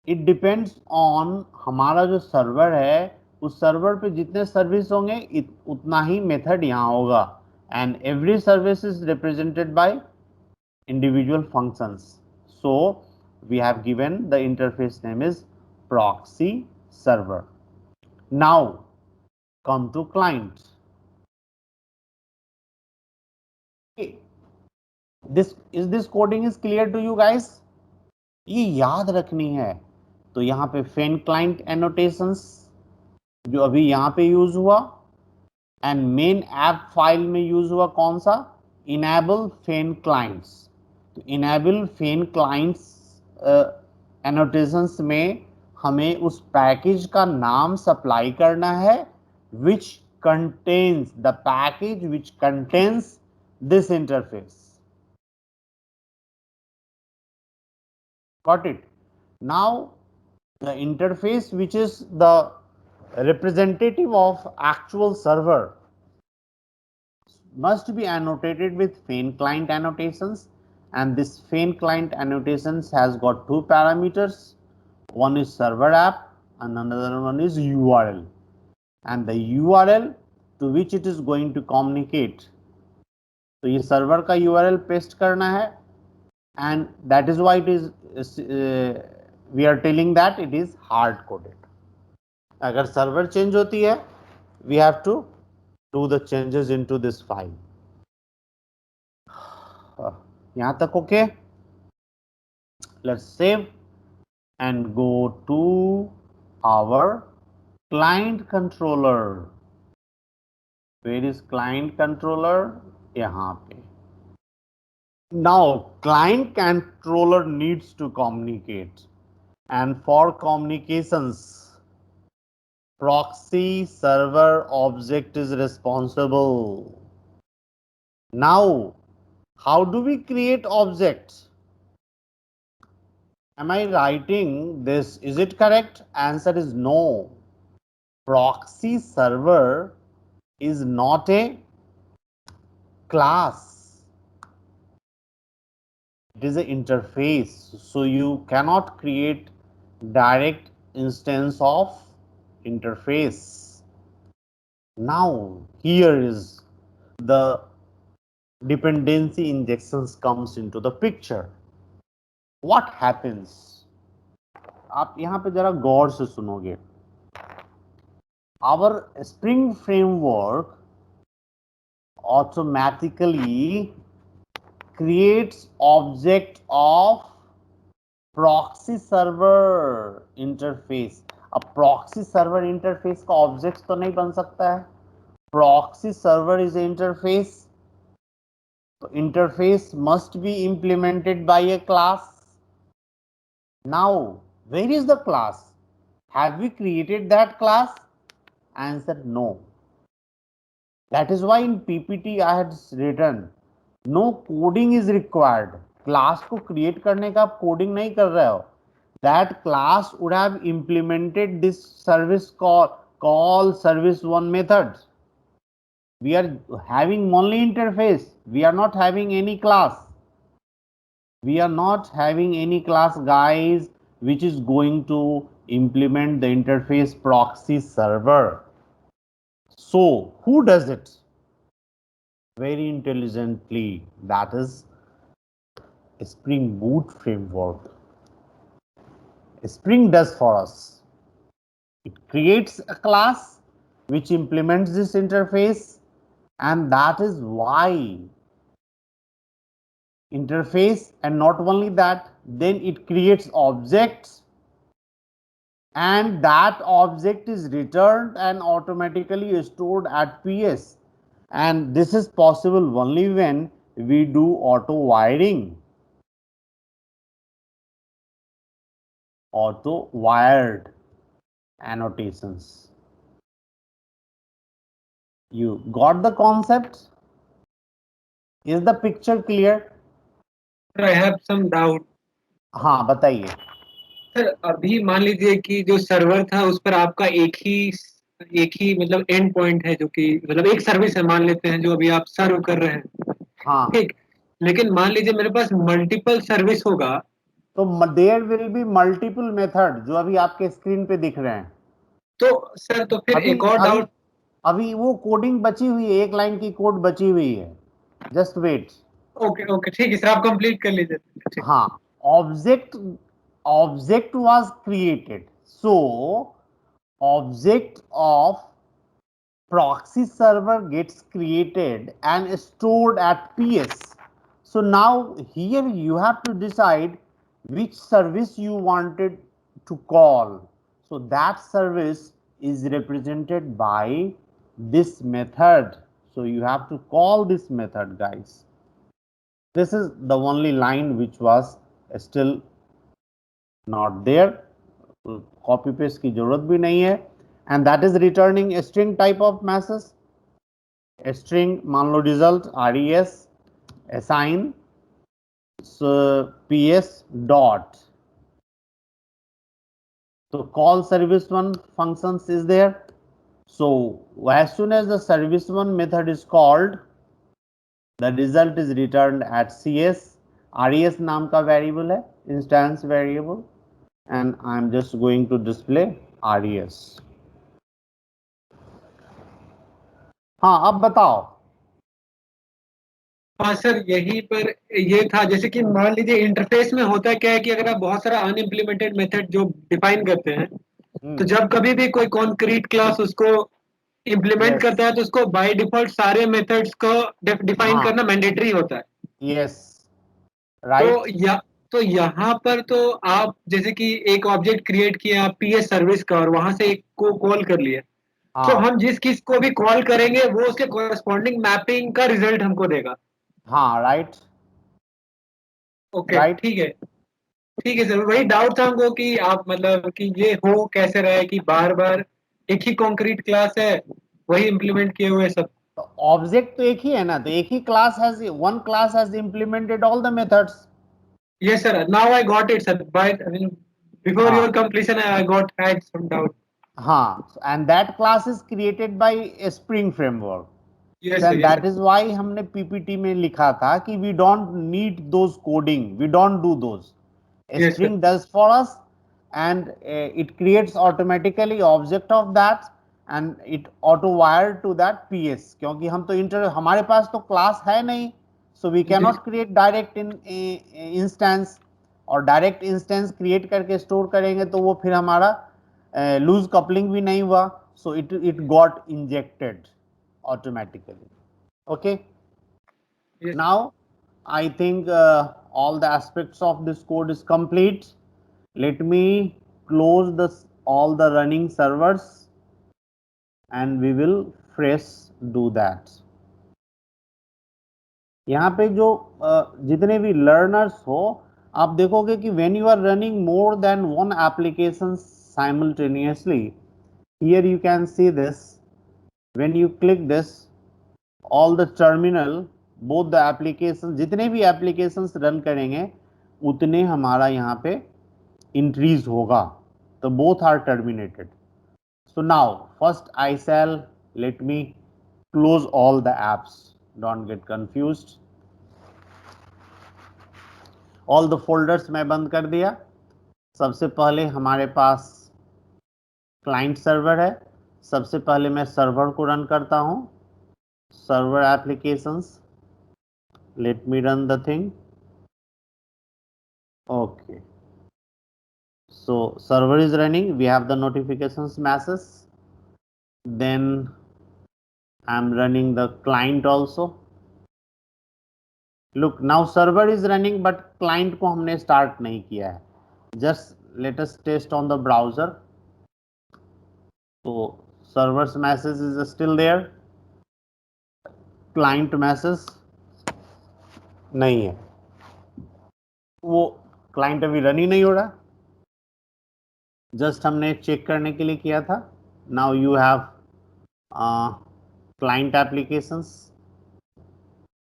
it depends on हमारा जो server है, उस server पे जितने service होंगे उतना ही method यहाँ होगा, and every service is represented by individual functions. So we have given the interface name is proxy server. Now come to client. Okay. This coding is clear to you guys? ये याद रखनी है. तो यहाँ पे फेन client annotations जो अभी यहाँ पे यूज हुआ, एंड मेन ऐप फाइल में यूज हुआ कौन सा? Enable Feign clients. तो इनेबल फेन क्लाइंट्स एनोटेशंस में हमें उस पैकेज का नाम सप्लाई करना है which contains the package which contains this interface. Got it? Now the interface which is the representative of actual server must be annotated with FAIN client annotations, and this FAIN client annotations has got two parameters. One is server app and another one is URL, and the URL to which it is going to communicate. तो ये server का URL paste करना है, and that is why it is we are telling that it is hard coded. अगर server change होती है, we have to do the changes into this file. यहाँ तक okay? Let's save and go to our client controller. Where is client controller? यहाँ पे. Now client controller needs to communicate, and for communications proxy server object is responsible. Now how do we create objects? Am I writing this? Is it correct? Answer is no. Proxy server is not a class. It is an interface. So you cannot create direct instance of interface. Now here is the dependency injections comes into the picture. What happens? आप यहाँ पे जरा गौर से सुनोगे. Our Spring framework automatically creates object of proxy server interface. अब proxy server interface का object तो नहीं बन सकता है. Proxy server is an interface. So interface must be implemented by a class. Now, where is the class? Have we created that class? Answer no. That is why in PPT I had written no coding is required. Class को create करने का आप coding नहीं कर रहे हो. That class would have implemented this service call service one method. We are having only interface. We are not having any class. We are not having any class, guys, which is going to implement the interface proxy server. So who does it? Very intelligently, that is Spring Boot framework. Spring does for us. It creates a class which implements this interface, and that is why interface, and not only that, then it creates objects, and that object is returned and automatically stored at PS. And this is possible only when we do auto wiring. Auto wired annotations. You got the concept? Is the picture clear? Sir, I have some doubt. हाँ बताइए. Sir अभी मान लीजिए कि जो server था उस पर आपका एक ही मतलब एंड पॉइंट है, जो कि मतलब एक सर्विस है मान लेते हैं जो अभी आप सर्व कर रहे हैं. हाँ. ठीक. लेकिन मान लीजिए मेरे पास मल्टीपल सर्विस होगा. तो there will be multiple method जो अभी आपके स्क्रीन पे दिख रहे हैं. तो सर तो फिर एक और डाउट. अभी वो कोडिंग बची हुई है, एक लाइन की कोड बची हुई है. Just wait. ओके ओके ठीक है सर, आप कंप्लीट कर लीजिए. हाँ. object was created, so object of proxy server gets created and stored at PS. So now here you have to decide which service you wanted to call. So that service is represented by this method. So you have to call this method, guys. This is the only line which was still not there. Copy paste की जरूरत भी नहीं है. And that is returning a string type of message. A string, मान लो result res assign so ps dot तो call service one functions is there. So as soon as the service one method is called, the result is returned at CS. res नाम का variable है, instance variable, and I'm just going to display res. हाँ, अब बताओ. हाँ sir, यहीं पर ये था, जैसे कि मान लीजिए इंटरफेस में होता क्या है कि अगर आप बहुत सारा अनइम्प्लीमेंटेड मेथड जो डिफाइन करते हैं, तो जब कभी भी कोई कॉन्क्रीट क्लास उसको इम्प्लीमेंट Yes. करता है तो उसको बाय डिफॉल्ट सारे मेथड्स को डिफाइन हाँ. करना मैंडेटरी होता है। Yes. तो Right. तो यहाँ पर तो आप जैसे कि एक ऑब्जेक्ट क्रिएट किया पीएस सर्विस का और वहां से एक को कॉल कर लिया, तो हाँ. हम जिस किस को भी कॉल करेंगे वो उसके कॉरेस्पॉन्डिंग मैपिंग का रिजल्ट हमको देगा। हाँ. Right. Okay, Right. ठीक है सर, वही डाउट था हमको कि आप मतलब कि ये हो कैसे रहा है कि बार बार एक ही कॉन्क्रीट क्लास है, वही इम्प्लीमेंट किए हुए सब। तो ऑब्जेक्ट तो एक ही है ना, तो एक ही class has one class has implemented all the methods. Yes, sir. Now I got it, sir. But I mean, before your हाँ. completion, I got had some doubt. हाँ, and that class is created by a Spring framework. Yes, sir. And Yes, that sir. is why हमने PPT में लिखा था कि we don't need those coding, we don't do those. A Yes, sir. Spring does for us, and it creates automatically object of that, and it auto wire to that PS. क्योंकि हम तो हमारे पास तो class है नहीं, so we cannot create direct in instance, और direct instance create करके store करेंगे तो वो फिर हमारा लूज कपलिंग भी नहीं हुआ, so it got injected automatically. Okay. Yes. Now I think all the aspects of this code is complete. Let me close all the running servers and we will fresh do that. यहाँ पे जो जितने भी learners हो, आप देखोगे कि when you are running more than one application simultaneously, here you can see this. When you click this, all the terminal, both the applications, जितने भी applications run करेंगे उतने हमारा यहाँ पे increase होगा, तो both are terminated. So now first I shall, let me close all the apps, don't get confused. all the folders मैं बंद कर दिया. सबसे पहले हमारे पास क्लाइंट सर्वर है, सबसे पहले मैं सर्वर को रन करता हूं. Server applications, let me run the thing. Okay, so server is running, we have the notifications messages, then I'm running the client also. Look, now server is running but client को हमने start नहीं किया है. Just let us test on the browser. So server's message is still there, client message नहीं है, वो client अभी run ही नहीं हो रहा, जस्ट हमने चेक करने के लिए किया था. Now you have client applications.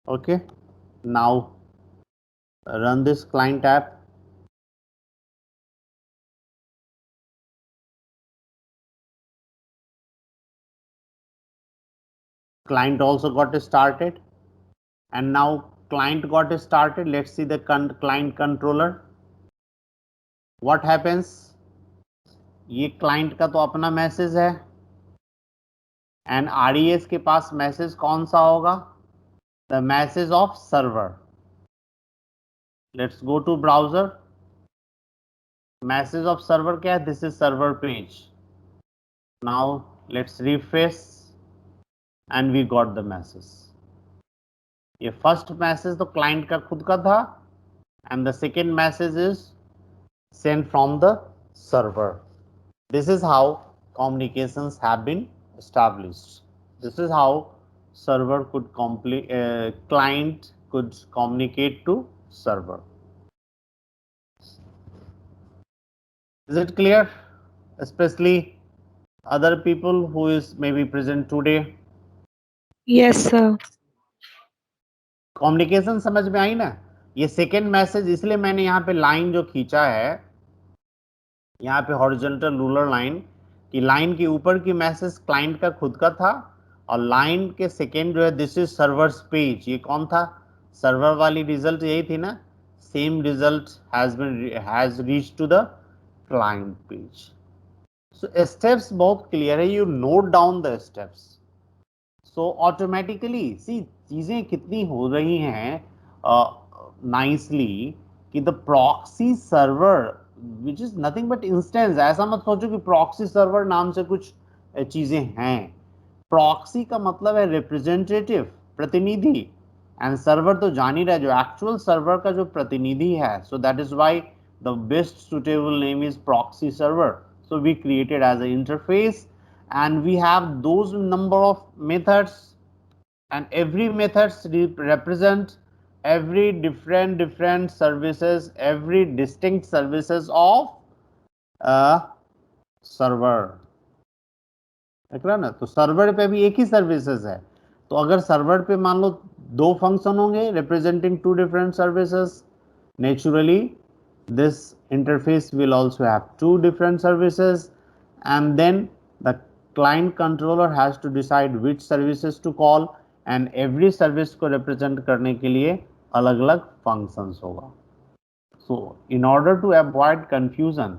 Okay, now run this client app. Client also got started, and now client got started. Let's see the client controller. What happens? ये client का तो अपना मैसेज है, एंड RES के पास message कौन सा होगा? The message of server. Let's go to browser. Message of server क्या है? This is server page. Now let's refresh and we got the message. ये फर्स्ट मैसेज तो क्लाइंट का खुद का था, and the second message is sent from the server. This is how communications have been established. This is how server could client could communicate to server. Is it clear? Especially other people who is maybe present today. Yes, sir. Communication समझ में आई ना? ये second message, इसलिए मैंने यहाँ पे line जो खींचा है, यहाँ पे हॉरिजॉन्टल रूलर लाइन की लाइन के ऊपर की मैसेज क्लाइंट का खुद का था, और लाइन के सेकेंड जो है दिस इज सर्वर्स पेज, ये कौन था, सर्वर वाली रिजल्ट यही थी ना, same result has reach to the client page. So steps बहुत क्लियर है, you note down the steps. So automatically see चीजें कितनी हो रही हैं नाइसली कि the proxy server which is nothing but instance, ऐसा मत सोचो कि प्रॉक्सी सर्वर नाम से कुछ चीजें हैं। प्रॉक्सी का मतलब है रिप्रेजेंटेटिव, प्रतिनिधि, एंड सर्वर तो जान ही रहा है जो एक्चुअल सर्वर का जो प्रतिनिधि है। So that is why the best suitable name is proxy server. So we created as a interface and we have those number of methods, and every methods represent every different services, every distinct services of a server। देख रहा ना, तो server पे भी एक ही services है, तो अगर सर्वर पे मान लो दो फंक्शन होंगे representing two different services, naturally this interface will also have two different services, and then the client controller has to decide which services to call, and every service को represent करने के लिए अलग अलग functions होगा। so in order to avoid confusion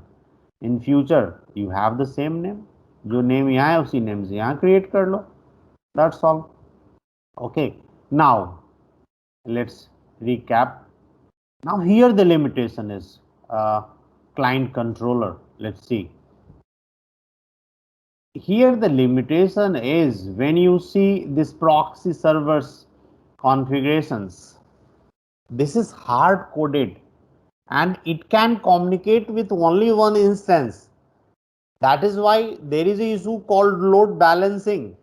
in future you have the same name, जो name यहाँ है उसी नेम से यहाँ क्रिएट कर लो, that's all। okay, now let's recap। now here the limitation is client controller। let's see, here the limitation is when you see this proxy servers configurations, this is hard coded and it can communicate with only one instance। that is why there is a issue called load balancing।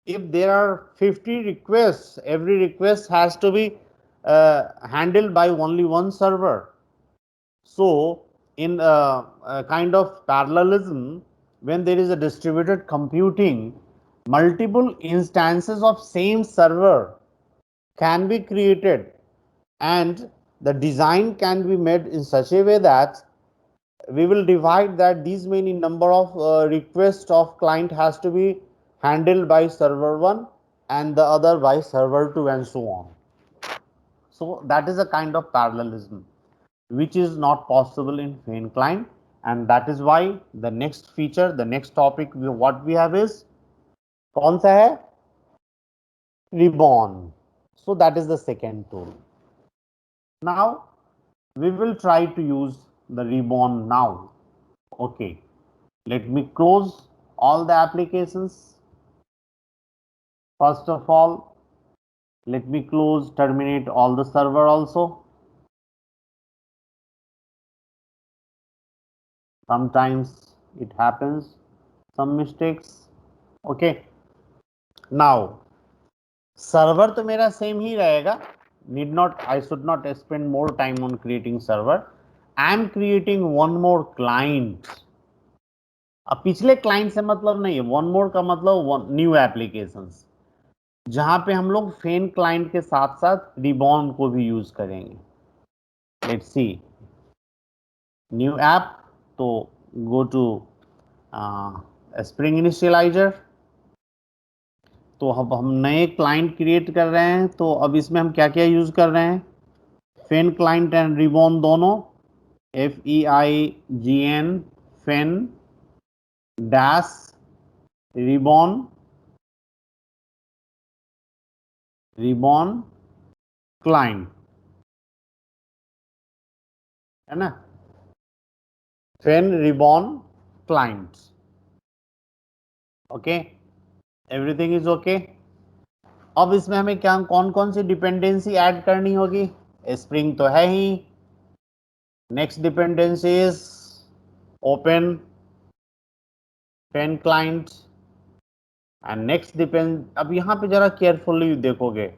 if there are 50 requests, every request has to be handled by only one server। so in a kind of parallelism, when there is a distributed computing, multiple instances of same server can be created, and the design can be made in such a way that we will divide that these many number of requests of client has to be handled by server 1 and the other by server 2 and so on। so that is a kind of parallelism which is not possible in Fein client, and that is why the next feature, the next topic what we have is कौन सा है, ribbon। so that is the second tool। now we will try to use the ribbon now। okay, let me close all the applications। first of all, let me close, terminate all the server also। sometimes it happens some mistakes। okay, now server तो मेरा same ही रहेगा, need not, I should not spend more time on creating server। I am creating one more client। अब पिछले client से मतलब नहीं है, one more का मतलब न्यू एप्लीकेशंस, जहां पे हम लोग फेन क्लाइंट के साथ साथ रिबॉन को भी यूज करेंगे। लेट्स सी, न्यू ऐप, तो गो टू स्प्रिंग इनिशियलाइजर। तो अब हम नए क्लाइंट क्रिएट कर रहे हैं, तो अब इसमें हम क्या क्या यूज कर रहे हैं, फेन क्लाइंट एंड रिबॉन दोनों, FEIGN Feign dash Ribbon, Ribbon client, है ना, Feign Ribbon client. Okay, everything is okay. अब इसमें हमें क्या कौन कौन सी डिपेंडेंसी ऐड करनी होगी, स्प्रिंग तो है ही, next dependency is open Feign client, and next depend, अब यहाँ पे जरा केयरफुली देखोगे,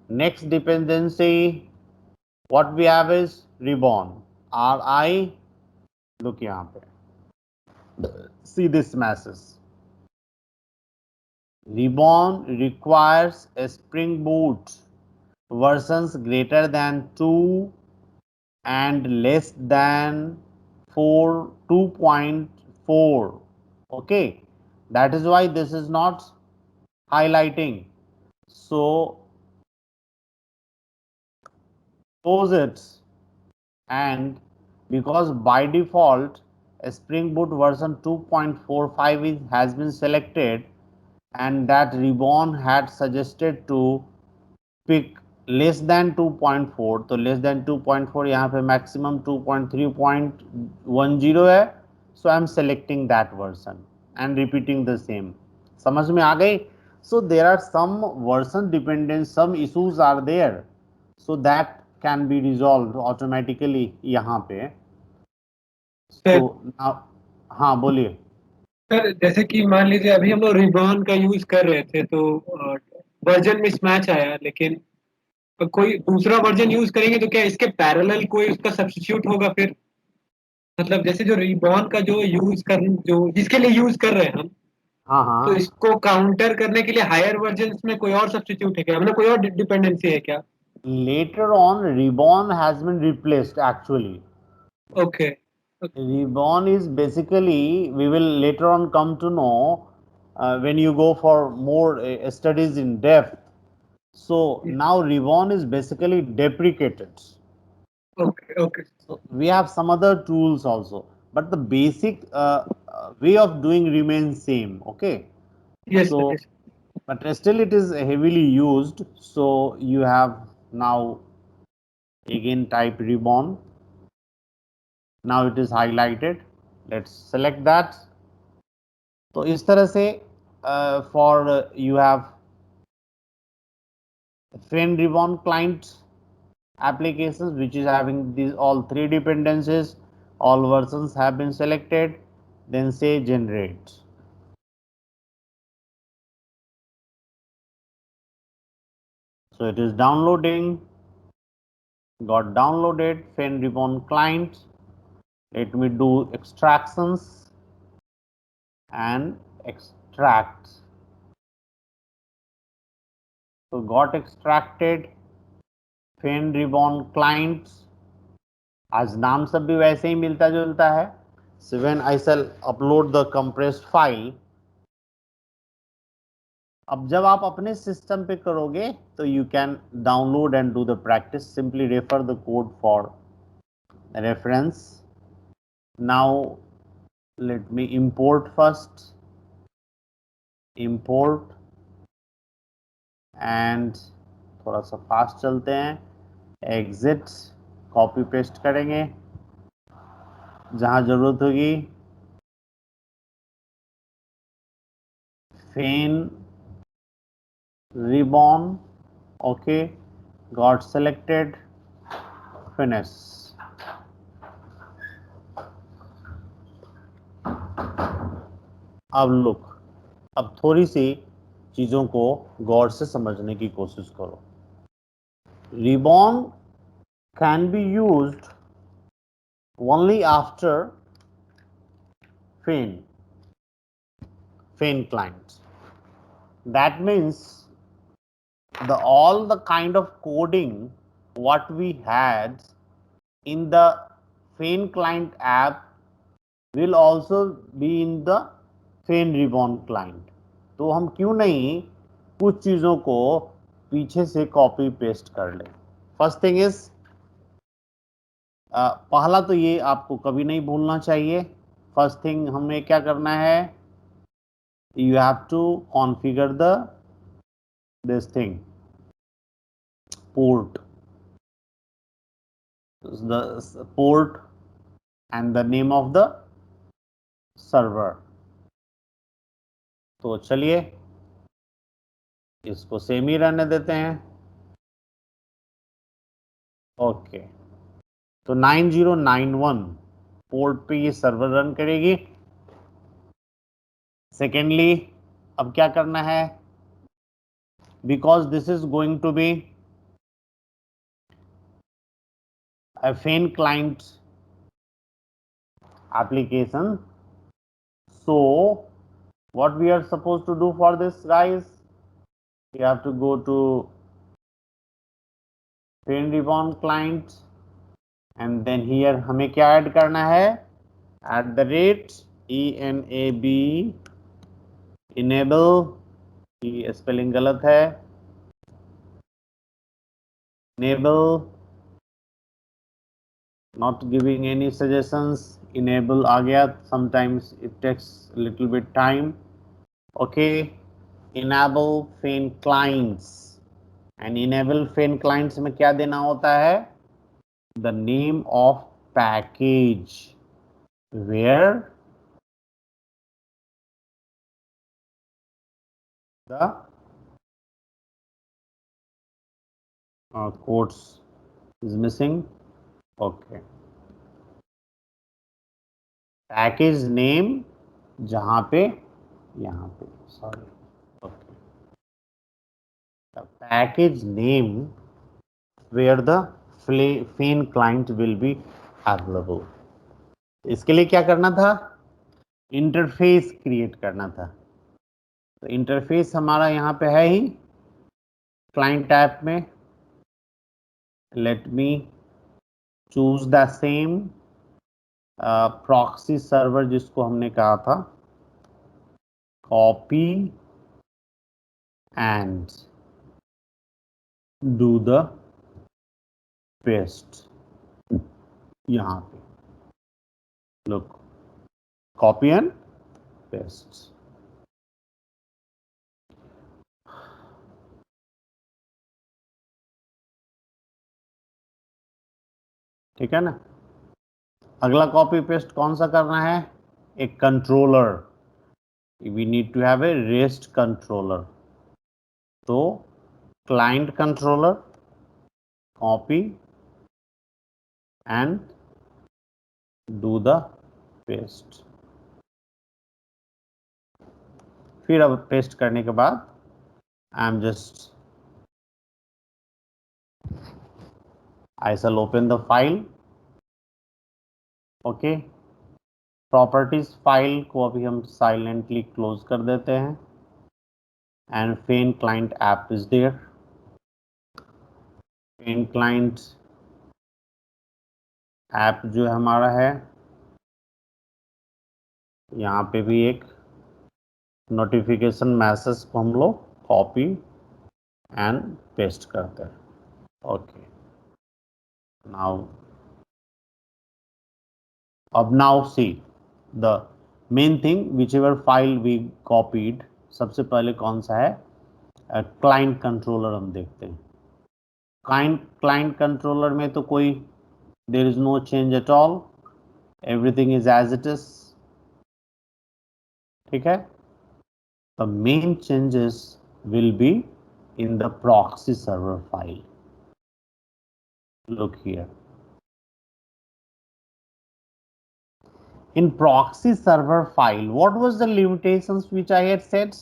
next dependency what we have is Ribbon, RI, look यहाँ पे, see this message, Ribbon requires a Spring Boot versions greater than 2 and less than 2.4. Okay, that is why this is not highlighting. So close it, and because by default Spring Boot version 2.45 has been selected, and that Ribbon had suggested to pick less than 2.4, तो less than 2.4 यहाँ पे maximum 2.3.10 है, so I am selecting that version and repeating the same. समझ में आ गई? So there are some version dependent, some issues are there, so that can be resolved automatically यहाँ पे. So now, हाँ बोलिए. सर जैसे कि मान लीजिए अभी हम लोग रिबॉन का यूज कर रहे थे तो वर्जन मिसमैच आया, लेकिन कोई दूसरा वर्जन यूज करेंगे तो क्या इसके पैरेलल कोई उसका सब्स्टिट्यूट होगा फिर? मतलब जैसे जो रिबॉन का जो जिसके लिए यूज कर रहे हैं हम, हाँ तो हाँ, इसको काउंटर करने के लिए हायर वर्जन में कोई और सब्स्टिट्यूट है क्या, मतलब कोई और डिपेंडेंसी है क्या? later on Ribbon has been replaced actually. Okay. Reborn is basically, we will later on come to know when you go for more studies in depth. So now Reborn is basically deprecated. Okay. Okay. So we have some other tools also, but the basic way of doing remains same. Okay. Yes So, sir. but still it is heavily used. So you have now again type Reborn. Now it is highlighted. Let's select that. तो इस तरह से for you have Fen Ribbon client applications which is having these all three dependencies, all versions have been selected, then say generate. So it is downloading, got downloaded Fen Ribbon client. Let me do extractions and extract. So got extracted Fen Ribbon clients. आज नाम सब भी वैसे ही मिलता जुलता है. So when I shall upload the compressed file, अब जब आप अपने सिस्टम पे करोगे तो you can download and do the practice. Simply refer the code for reference. Now let me import first. Import and थोड़ा सा फास्ट चलते हैं. Exit, कॉपी पेस्ट करेंगे जहां जरूरत होगी. Fen Ribbon, okay, got selected, finish. अब लुक, अब थोड़ी सी चीजों को गौर से समझने की कोशिश करो. Ribbon can be used only after Fen client. That means all the kind of coding what we had in the Fen client app will also be in the Fen Ribbon client. तो हम क्यों नहीं कुछ चीजों को पीछे से copy paste कर लें. फर्स्ट थिंग इज, पहला तो ये आपको कभी नहीं भूलना चाहिए. फर्स्ट थिंग हमें क्या करना है, you have to configure this thing port, the port and the name of the server. तो चलिए इसको सेम ही रहने देते हैं. ओके, तो 9091 पोर्ट पे ये सर्वर रन करेगी. सेकेंडली अब क्या करना है, because this is going to be a Fen client application. So what we are supposed to do for this, guys, we have to go to Fen Ribbon client and then here हमें क्या add करना है, @enab enable की spelling गलत है, enable, not giving any suggestions, enable आ गया, sometimes it takes a little bit time. Okay, enable Fein clients, and enable Fein clients में क्या देना होता है, the name of package where the quotes is missing. Okay, package name जहां पे, यहाँ पे, sorry. Okay, the package name where the Fein client will be available. इसके लिए क्या करना था, इंटरफेस क्रिएट करना था. तो इंटरफेस हमारा यहाँ पे है ही क्लाइंट टैब में. Let me choose the same proxy server जिसको हमने कहा था, copy and do the paste. यहाँ पे लुक, कॉपी एंड पेस्ट. ठीक है ना. अगला कॉपी पेस्ट कौन सा करना है, एक controller. We need to have a rest controller. तो client controller, copy and do the paste. फिर अब पेस्ट करने के बाद I am just, I shall open the file. Okay, properties file को अभी हम साइलेंटली क्लोज कर देते हैं. And Fein client app is there. Fein client app जो हमारा है, यहाँ पे भी एक नोटिफिकेशन मैसेज को हम लोग कॉपी एंड पेस्ट करते हैं. Okay, now see the main thing, whichever file we copied. सबसे पहले कौन सा है, क्लाइंट कंट्रोलर हम देखते हैं. क्लाइंट कंट्रोलर में तो कोई there is no change at all, everything is as it is. ठीक है. The main changes will be in the proxy server file. Look here, in proxy server file, what was the limitations which I had said?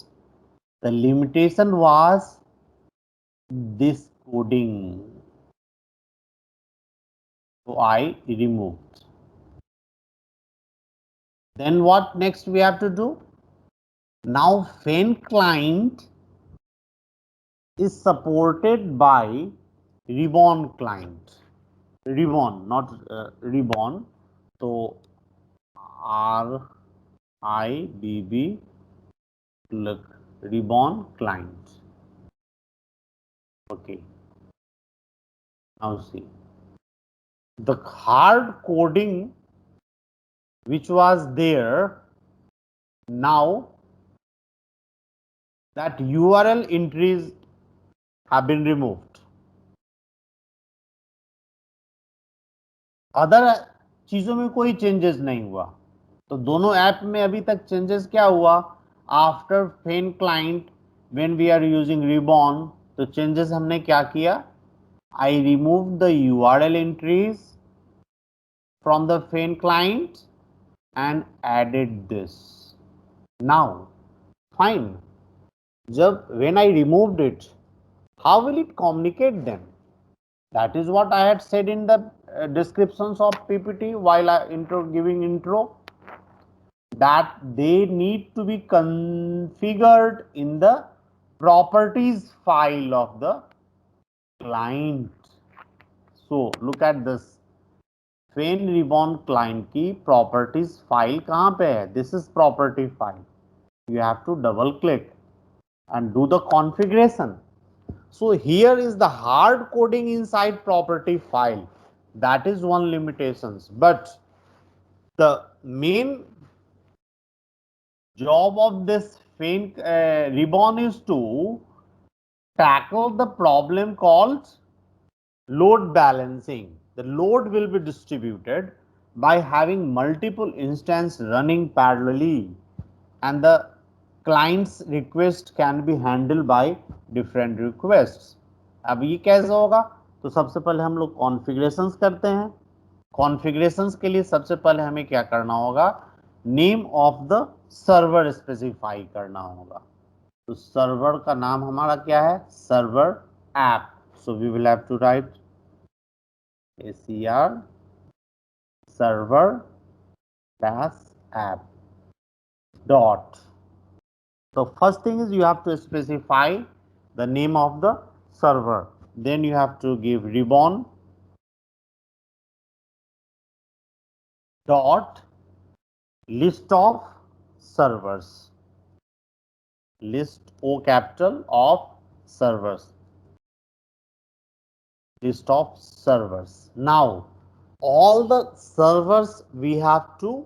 The limitation was this coding, so I removed. Then what next we have to do? Now Fein client is supported by Ribbon client. Ribbon, not Ribbon. So RIBB, look, Ribbon client. Okay, now see the hard coding which was there. Now that URL entries have been removed. Other चीजों में कोई changes नहीं हुआ. तो दोनों app में अभी तक चेंजेस क्या हुआ, after Fein client when we are using Ribbon, तो चेंजेस हमने क्या किया, I remove the URL entries from the Fein client and added this. Now fine, जब when I removed it, how will it communicate them? That is what I had said in the descriptions of PPT while giving intro, that they need to be configured in the properties file of the client. So look at this, fan Ribbon client की properties file कहां पे है? This is property file. You have to double click and do the configuration. So here is the hard coding inside property file. That is one limitations. But the main job of this ribbon is to tackle the problem called load balancing. The load will be distributed by having multiple instances running parallelly, and the client's request can be handled by different requests. अब ये कैसे होगा? तो सबसे पहले हम लोग configurations करते हैं. कॉन्फ़िगरेशंस के लिए सबसे पहले हमें क्या करना होगा? Name of the server specify करना होगा. तो सर्वर का नाम हमारा क्या है? Server app. So we will have to write ACR server dash app dot. So first thing is you have to specify the name of the server. Then you have to give ribbon dot list of servers. List O capital of servers. List of servers. Now all the servers we have to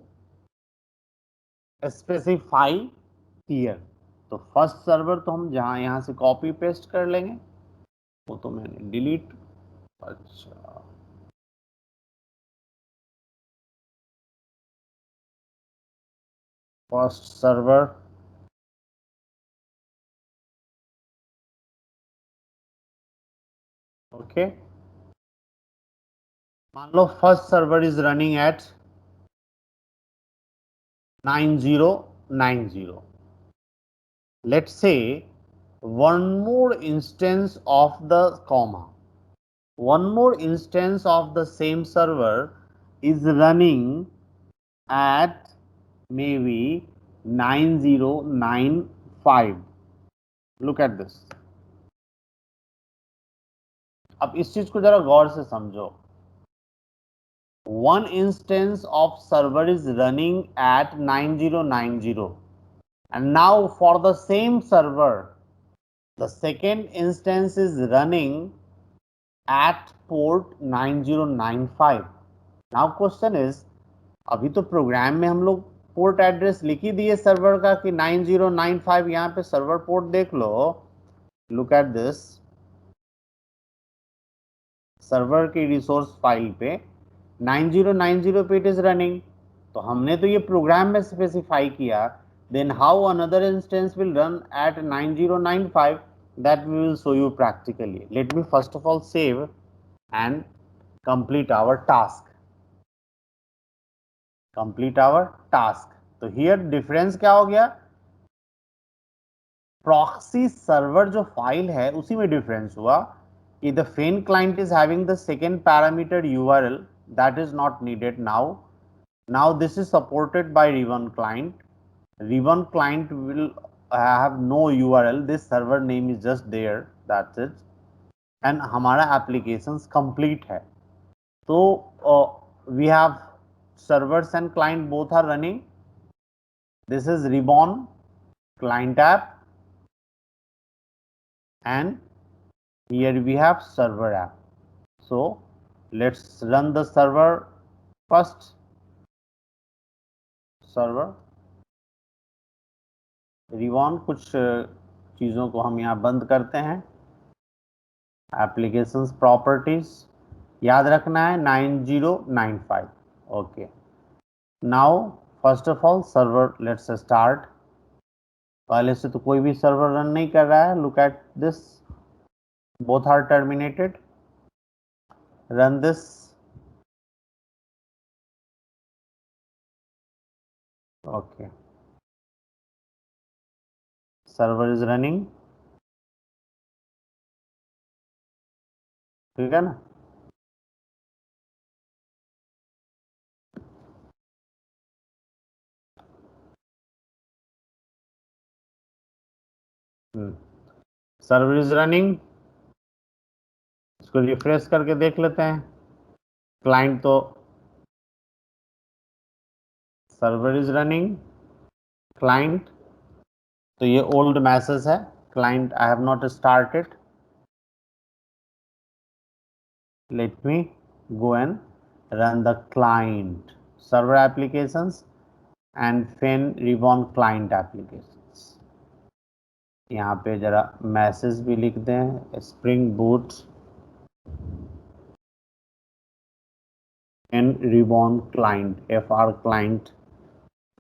specify here. तो first server तो हम जहां यहां से copy paste कर लेंगे, वो तो मैंने डिलीट. अच्छा, फर्स्ट सर्वर ओके. मान लो first server is running at 9090. Let's say one more instance of the comma, one more instance of the same server is running at maybe 9095. Look at this. अब इस चीज को जरा गौर से समझो. One instance of server is running at 9090, and now for the same server the second instance is running at port 9095. Now question is, अभी तो programme में हम लोग पोर्ट एड्रेस लिख ही दिए सर्वर का कि 9095. यहाँ पे सर्वर पोर्ट देख लो. Look at this. सर्वर की रिसोर्स फाइल पे 9090 पे इट इज रनिंग. तो हमने तो ये प्रोग्राम में स्पेसिफाई किया. Then how another instance will run at 9095, that we will show you practically. Let me first of all save and complete our task. Complete our task. तो here difference क्या हो गया? प्रॉक्सी सर्वर जो file है उसी में difference हुआ कि the fan client is having the second parameter URL that is not needed now. Now this is supported by Ribbon client. Ribbon client will have no URL. This server name is just there. That's it. And हमारा applications complete है. तो we have servers and client both are running. This is Ribbon client app, and here we have server app. So let's run the server first. server Ribbon, कुछ चीज़ों को हम यहाँ बंद करते हैं. एप्लीकेशंस प्रॉपर्टीज याद रखना है 9095. Okay. Now first of all server let's start. पहले से तो कोई भी सर्वर रन नहीं कर रहा है. Look at this, both are terminated. Run this. Okay, server is running. ठीक है ना? Server is running. इसको रिफ्रेश करके देख लेते हैं. क्लाइंट तो सर्वर इज रनिंग, क्लाइंट, तो ये ओल्ड मैसेज है, client I have not started, let me go and run the client server applications and fin ribbon client applications. यहाँ पे जरा मैसेज भी लिख दें, spring boot fin ribbon client fr client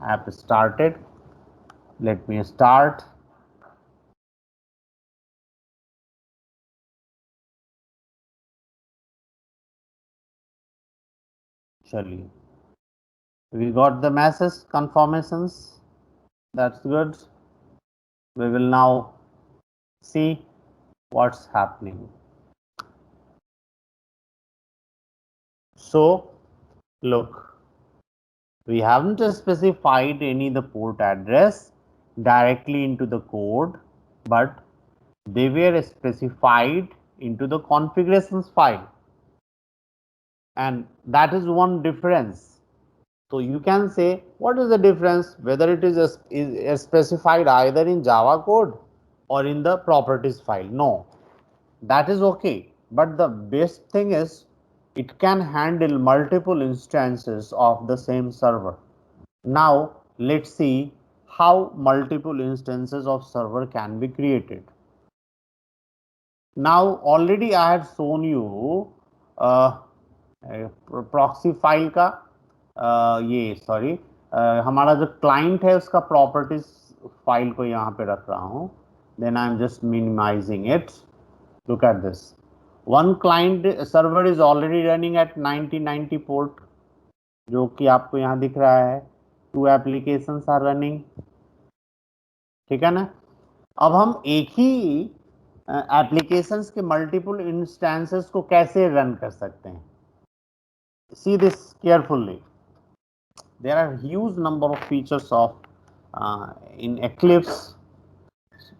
app started, let me start. चलिए, we got the message confirmations, that's good. We will now see what's happening. So look, we haven't specified any the port address directly into the code, but they were specified into the configurations file, and that is one difference. So you can say, what is the difference whether it is specified either in Java code or in the properties file? No, that is okay, but the best thing is it can handle multiple instances of the same server. Now let's see how multiple instances of server can be created. Now already I have shown you proxy file का ये sorry हमारा जो client है उसका properties file को यहाँ पे रख रहा हूँ, then I am just minimizing it. Look at this, one client server is already running at 1990 port, जो कि आपको यहाँ दिख रहा है. टू एप्लीकेशंस आर रनिंग, ठीक है ना. अब हम एक ही एप्लीकेशंस के मल्टीपल इंस्टेंसेस को कैसे रन कर सकते हैं? See this carefully. There are huge number of features of in Eclipse.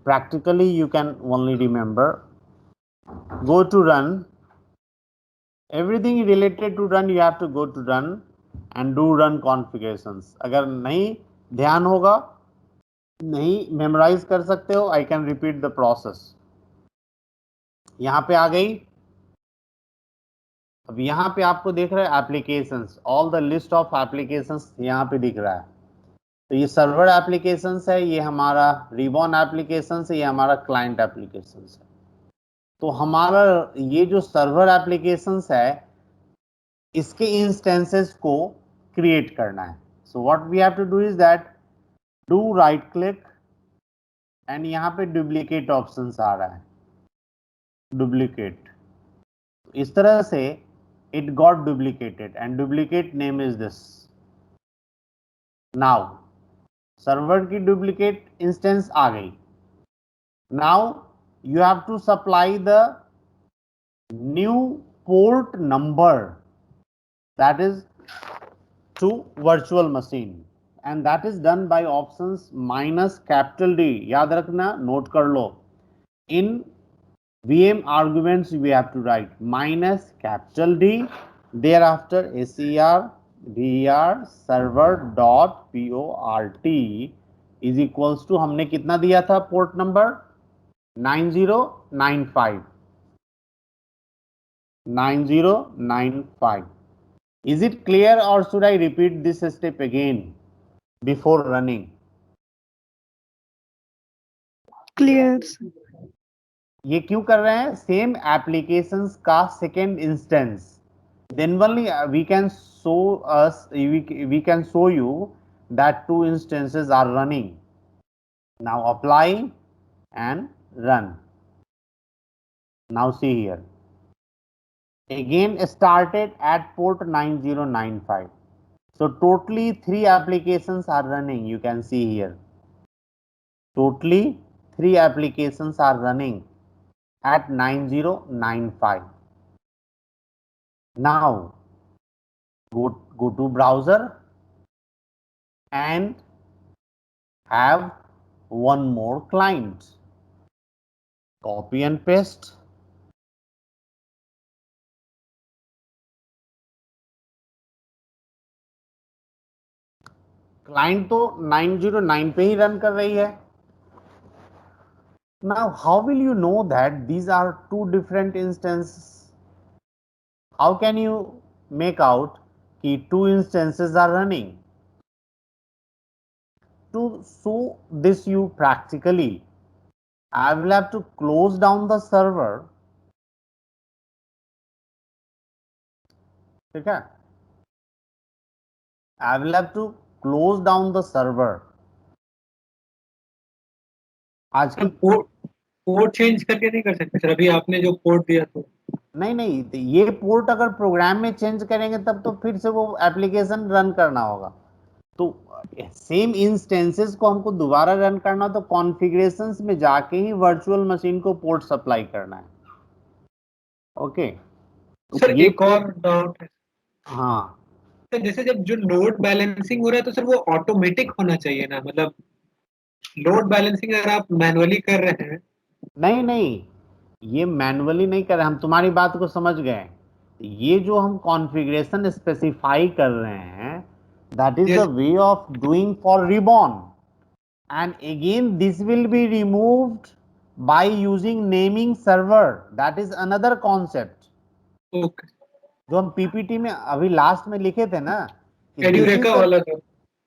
Practically you can only remember, go to run, everything related to run you have to go to run and do run configurations. अगर नहीं ध्यान होगा, नहीं memorise कर सकते हो, I can repeat the process. यहाँ पे आ गई. अब यहाँ पे आपको देख रहा है applications, all the list of applications यहाँ पे दिख रहा है. तो ये सर्वर एप्लीकेशंस है, ये हमारा रिबॉन एप्लीकेशंस है, ये हमारा क्लाइंट एप्लीकेशंस है. तो हमारा ये जो सर्वर एप्लीकेशंस है इसके इंस्टेंसेस को क्रिएट करना है. So what we have to do is that, do right click and यहाँ पे डुप्लीकेट ऑप्शंस आ रहा है, डुप्लीकेट. इस तरह से it got duplicated and duplicate name is this. Now server की डुप्लीकेट इंस्टेंस आ गई. Now you have to supply the new port number that is to virtual machine and that is done by options -D. याद रखना, note कर लो. इन VM arguments we have to write -D, thereafter ser server dot port is equals to, हमने कितना दिया था port number 9095. Is it clear or should I repeat this step again before running? Clear. ये क्यों कर रहे हैं? सेम एप्लीकेशंस का second instance, then only we can show you that two instances are running. Now apply and run. Now see here, again started at port 9095. So totally 3 applications are running. You can see here, totally 3 applications are running at 9095. Now go to browser and have one more client. Copy and paste. Client तो 909 पे ही run कर रही है. Now how will you know that these are two different instances? How can you make out कि two instances are running? To show this you practically, I will have to close down the server. ठीक है? I will have to close down the server. आज की port change करके नहीं कर सकते sir, अभी आपने जो पोर्ट दिया तो नहीं, तो ये पोर्ट अगर प्रोग्राम में चेंज करेंगे तब तो फिर से वो एप्लीकेशन रन करना होगा. तो सेम इंस्टेंसेस को हमको दोबारा रन करना, तो कॉन्फ़िगरेशंस में जाके ही वर्चुअल मशीन को पोर्ट सप्लाई करना है. ओके. सर ये एक और डाउट है. हाँ, तो जैसे जब जो लोड बैलेंसिंग हो रहा है तो सर वो ऑटोमेटिक होना चाहिए ना, मतलब लोड बैलेंसिंग अगर आप मैनुअली कर रहे हैं. नहीं, ये मैनुअली नहीं कर रहे, हम तुम्हारी बात को समझ गए. ये जो हम कॉन्फ़िगरेशन स्पेसिफाई कर रहे हैं, that is the Yes. Way of doing for ribbon. And again this will be removed by using naming server. That is another concept. Okay. जो हम पीपीटी में अभी लास्ट में लिखे थे ना, एड्यूरेका वाला जो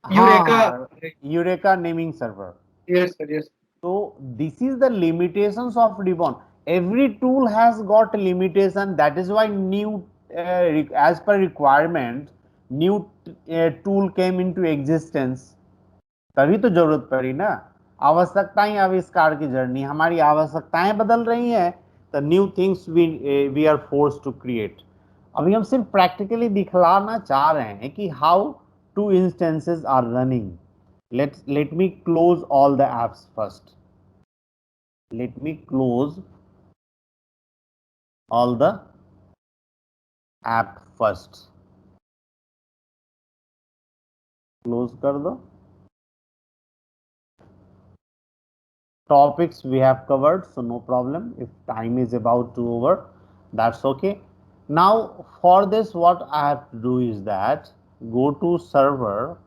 eureka. Eureka naming server. Yes sir, yes. So this is the limitations of Ribbon. Every tool has got limitation. That is why new as per requirement new tool came into existence. तभी तो जरूरत पड़ी ना. आवश्यकताएं आविष्कार की journey, हमारी आवश्यकताएं बदल रही हैं, तो new things we are force to create. अभी हम सिर्फ प्रैक्टिकली दिखलाना चाह रहे हैं कि how two instances are running. let me close all the apps first. Let me close all the app first. Close कर दो. Topics we have covered, so no problem. If time is about to over, that's okay. Now for this what I have to do is that go to server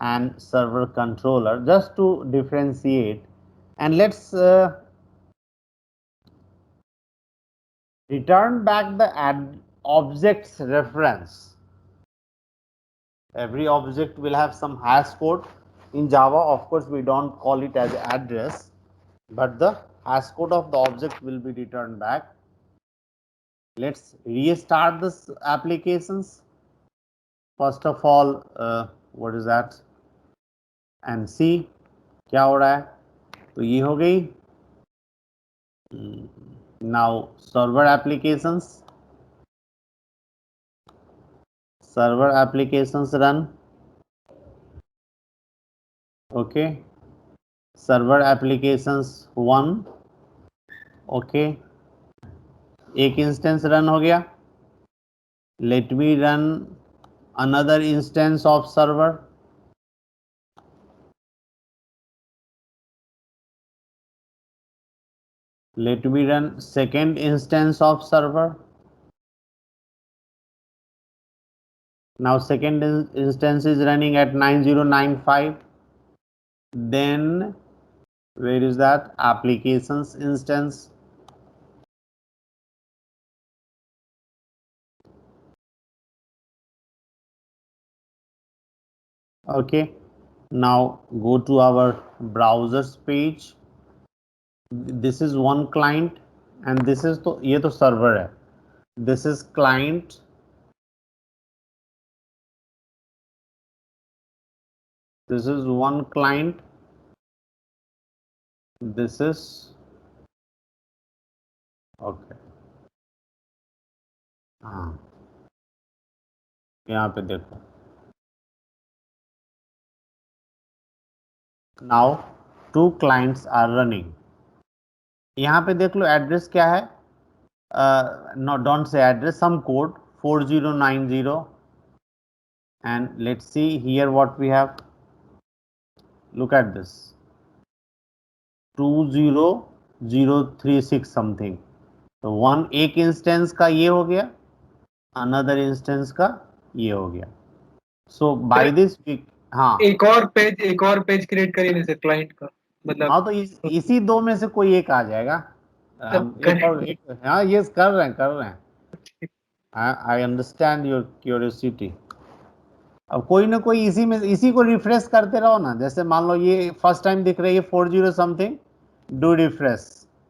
and server controller just to differentiate, and let's return back the objects reference. Every object will have some hash code. In Java, of course, we don't call it as address, but the hash code of the object will be returned back. Let's restart this applications. First of all, what is that? And see क्या हो रहा है. तो ये हो गई. Now server applications run. Okay, server applications 1. okay, एक instance run हो गया. Let me run another instance of server. Let me run second instance of server. Now second instance is running at 9095. Then where is that applications instance? Okay, now go to our browsers page. This is one client and this is तो ये तो server है. This is client. This is one client. This is okay. हाँ, यहाँ पे देखो. Now two clients are running. यहाँ पे देख लो एड्रेस क्या है. No, don't say address, some code 4090. And let's see here what we have. Look at this, 20036 something. तो एक इंस्टेंस का ये हो गया, अनदर इंस्टेंस का ये हो गया. So by this we, हाँ एक और पेज क्रिएट करिए ना सर क्लाइंट का, मतलब हाँ, तो इसी दो में से कोई एक आ जाएगा। हम एक और एक, हाँ ये कर रहे हैं। I understand your curiosity. अब कोई ना कोई इसी में, इसी को रिफ्रेश करते रहो ना। जैसे मान लो ये फर्स्ट टाइम दिख रही है 40 समथिंग, डू रिफ्रेश,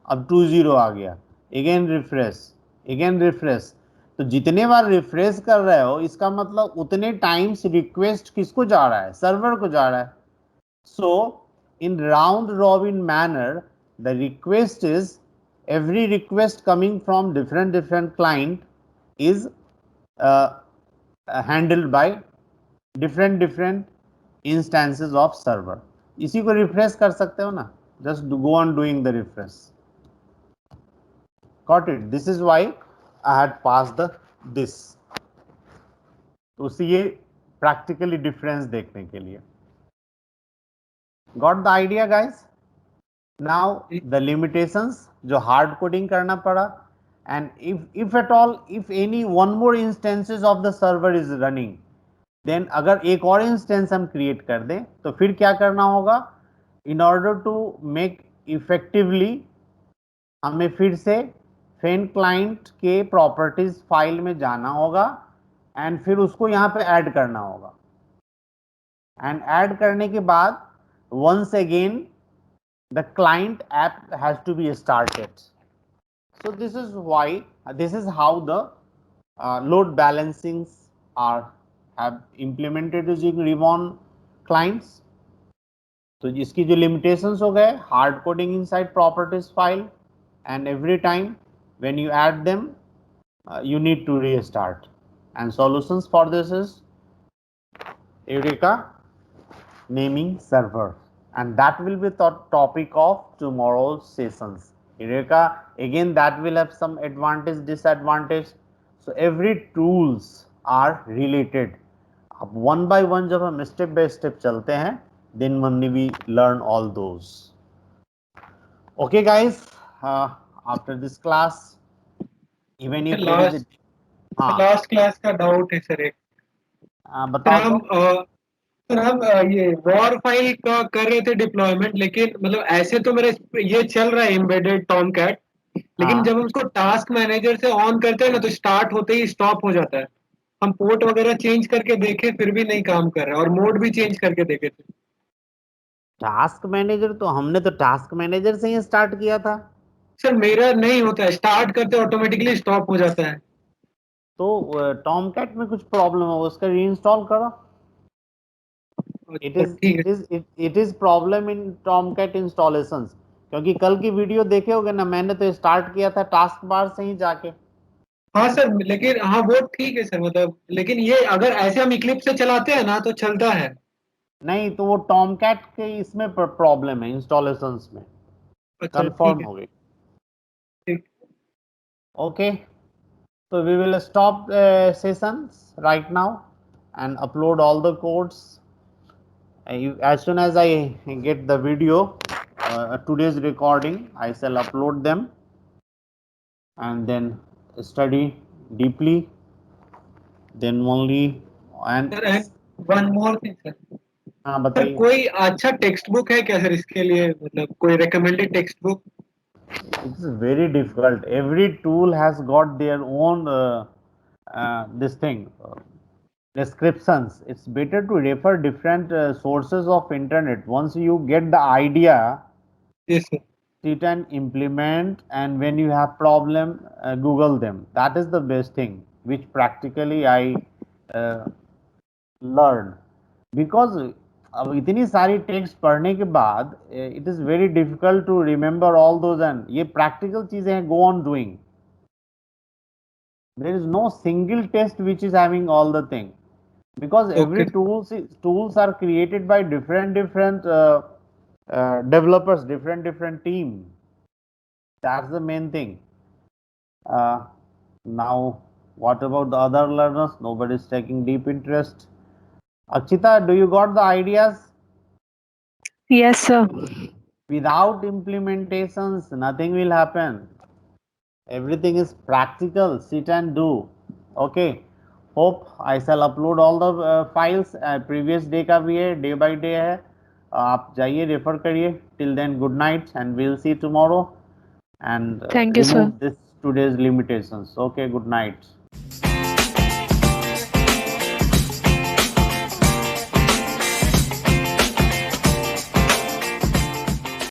अब 20 आ गया, अगेन रिफ्रेश, अगेन रिफ्रेश। तो जितने बार रिफ्रेश कर रहे हो इसका मतलब उतने टाइम्स रिक्वेस्ट किसको जा रहा है, सर्वर को जा रहा है। So, in round robin manner, the request is every request coming from different client is handled by different instances of server. इसी को रिफ्रेश कर सकते हो ना, just go on doing the refresh. Got it? This is why I had passed the this. तो उसी ये practically difference देखने के लिए. Got the idea, guys? Now the limitations जो hard coding करना पड़ा, and if at all if any one more instances of the server is running, then अगर एक और instance हम create कर दें तो फिर क्या करना होगा, in order to make effectively हमें फिर से फेन क्लाइंट के प्रॉपर्टीज फाइल में जाना होगा एंड फिर उसको यहाँ पे ऐड करना होगा, एंड ऐड करने के बाद once again the client app has to be started. So this is why this is how the load balancings are have implemented using Revon clients. तो इसकी जो limitations हो गए, hard coding inside properties file, and every time when you add them you need to restart, and solutions for this is Eureka naming server, and that will be the topic of tomorrow's sessions. Eureka, again that will have some advantage, disadvantage. So every tools are related. अब one by one जब हम step by step चलते हैं, then only we learn all those. Okay guys, after this class, even if there is a, हाँ last class का doubt है sir एक। Sir बताओ हम तो। सर हम ये वॉर फाइल का कर रहे थे डिप्लॉयमेंट, लेकिन मतलब ऐसे तो मेरे ये चल रहा है एम्बेडेड टॉम कैट, लेकिन जब हम उसको टास्क मैनेजर से ऑन करते हैं ना तो स्टार्ट होते ही स्टॉप हो जाता है। हम पोर्ट वगैरह चेंज करके देखे फिर भी नहीं काम कर रहा है, और मोड भी चेंज करके देखे थे। टास्क मैनेजर तो हमने तो टास्क मैनेजर से ही स्टार्ट किया था। सर मेरा नहीं होता है, स्टार्ट करते ऑटोमेटिकली स्टॉप हो जाता है। तो टॉमकैट में कुछ प्रॉब्लम है, उसका रीइंस्टॉल करो। ठीक है। It is problem in Tomcat installations, क्योंकि कल की वीडियो देखे होगे ना, मैंने तो स्टार्ट किया था टास्क बार से ही जाके। हाँ सर, लेकिन हाँ वो ठीक है सर, मतलब लेकिन ये अगर ऐसे हम इक्लिप्स से चलाते हैं ना तो चलता है। नहीं तो वो टॉमकैट के इसमें प्रॉब्लम है इंस्टॉलेशंस में। अच्छा कंफर्म ठीक है। हो गई। ठीक। Okay, so we will stop sessions right now and upload all the codes. As soon as I get the video, today's recording, I shall upload them and then study deeply, then only. And sir and one more thing sir, हाँ sir बताइए। कोई अच्छा text book है क्या sir इसके लिए, मतलब कोई recommended text book? It's very difficult. Every tool has got their own this thing, descriptions. It's better to refer different sources of internet. Once you get the idea, yes sir. sit and implement, and when you have problem, Google them. That is the best thing which practically I learned, because अब इतनी सारी text पढ़ने के बाद it is very difficult to remember all those, and ये practical चीजें हैं, go on doing. there is no single test which is having all the thing, because every okay. tools are created by different developers, different team. That's the main thing. Now what about the other learners? Nobody is taking deep interest. Akshita, do you got the ideas? Yes, sir. Without implementations nothing will happen. Everything is practical, sit and do. Okay, hope I shall upload all the files, previous day का भी है, day by day है, आप जाइए refer करिए. Till then good night and we will see tomorrow and Thank you, sir. remove this today's limitations. Okay, good night.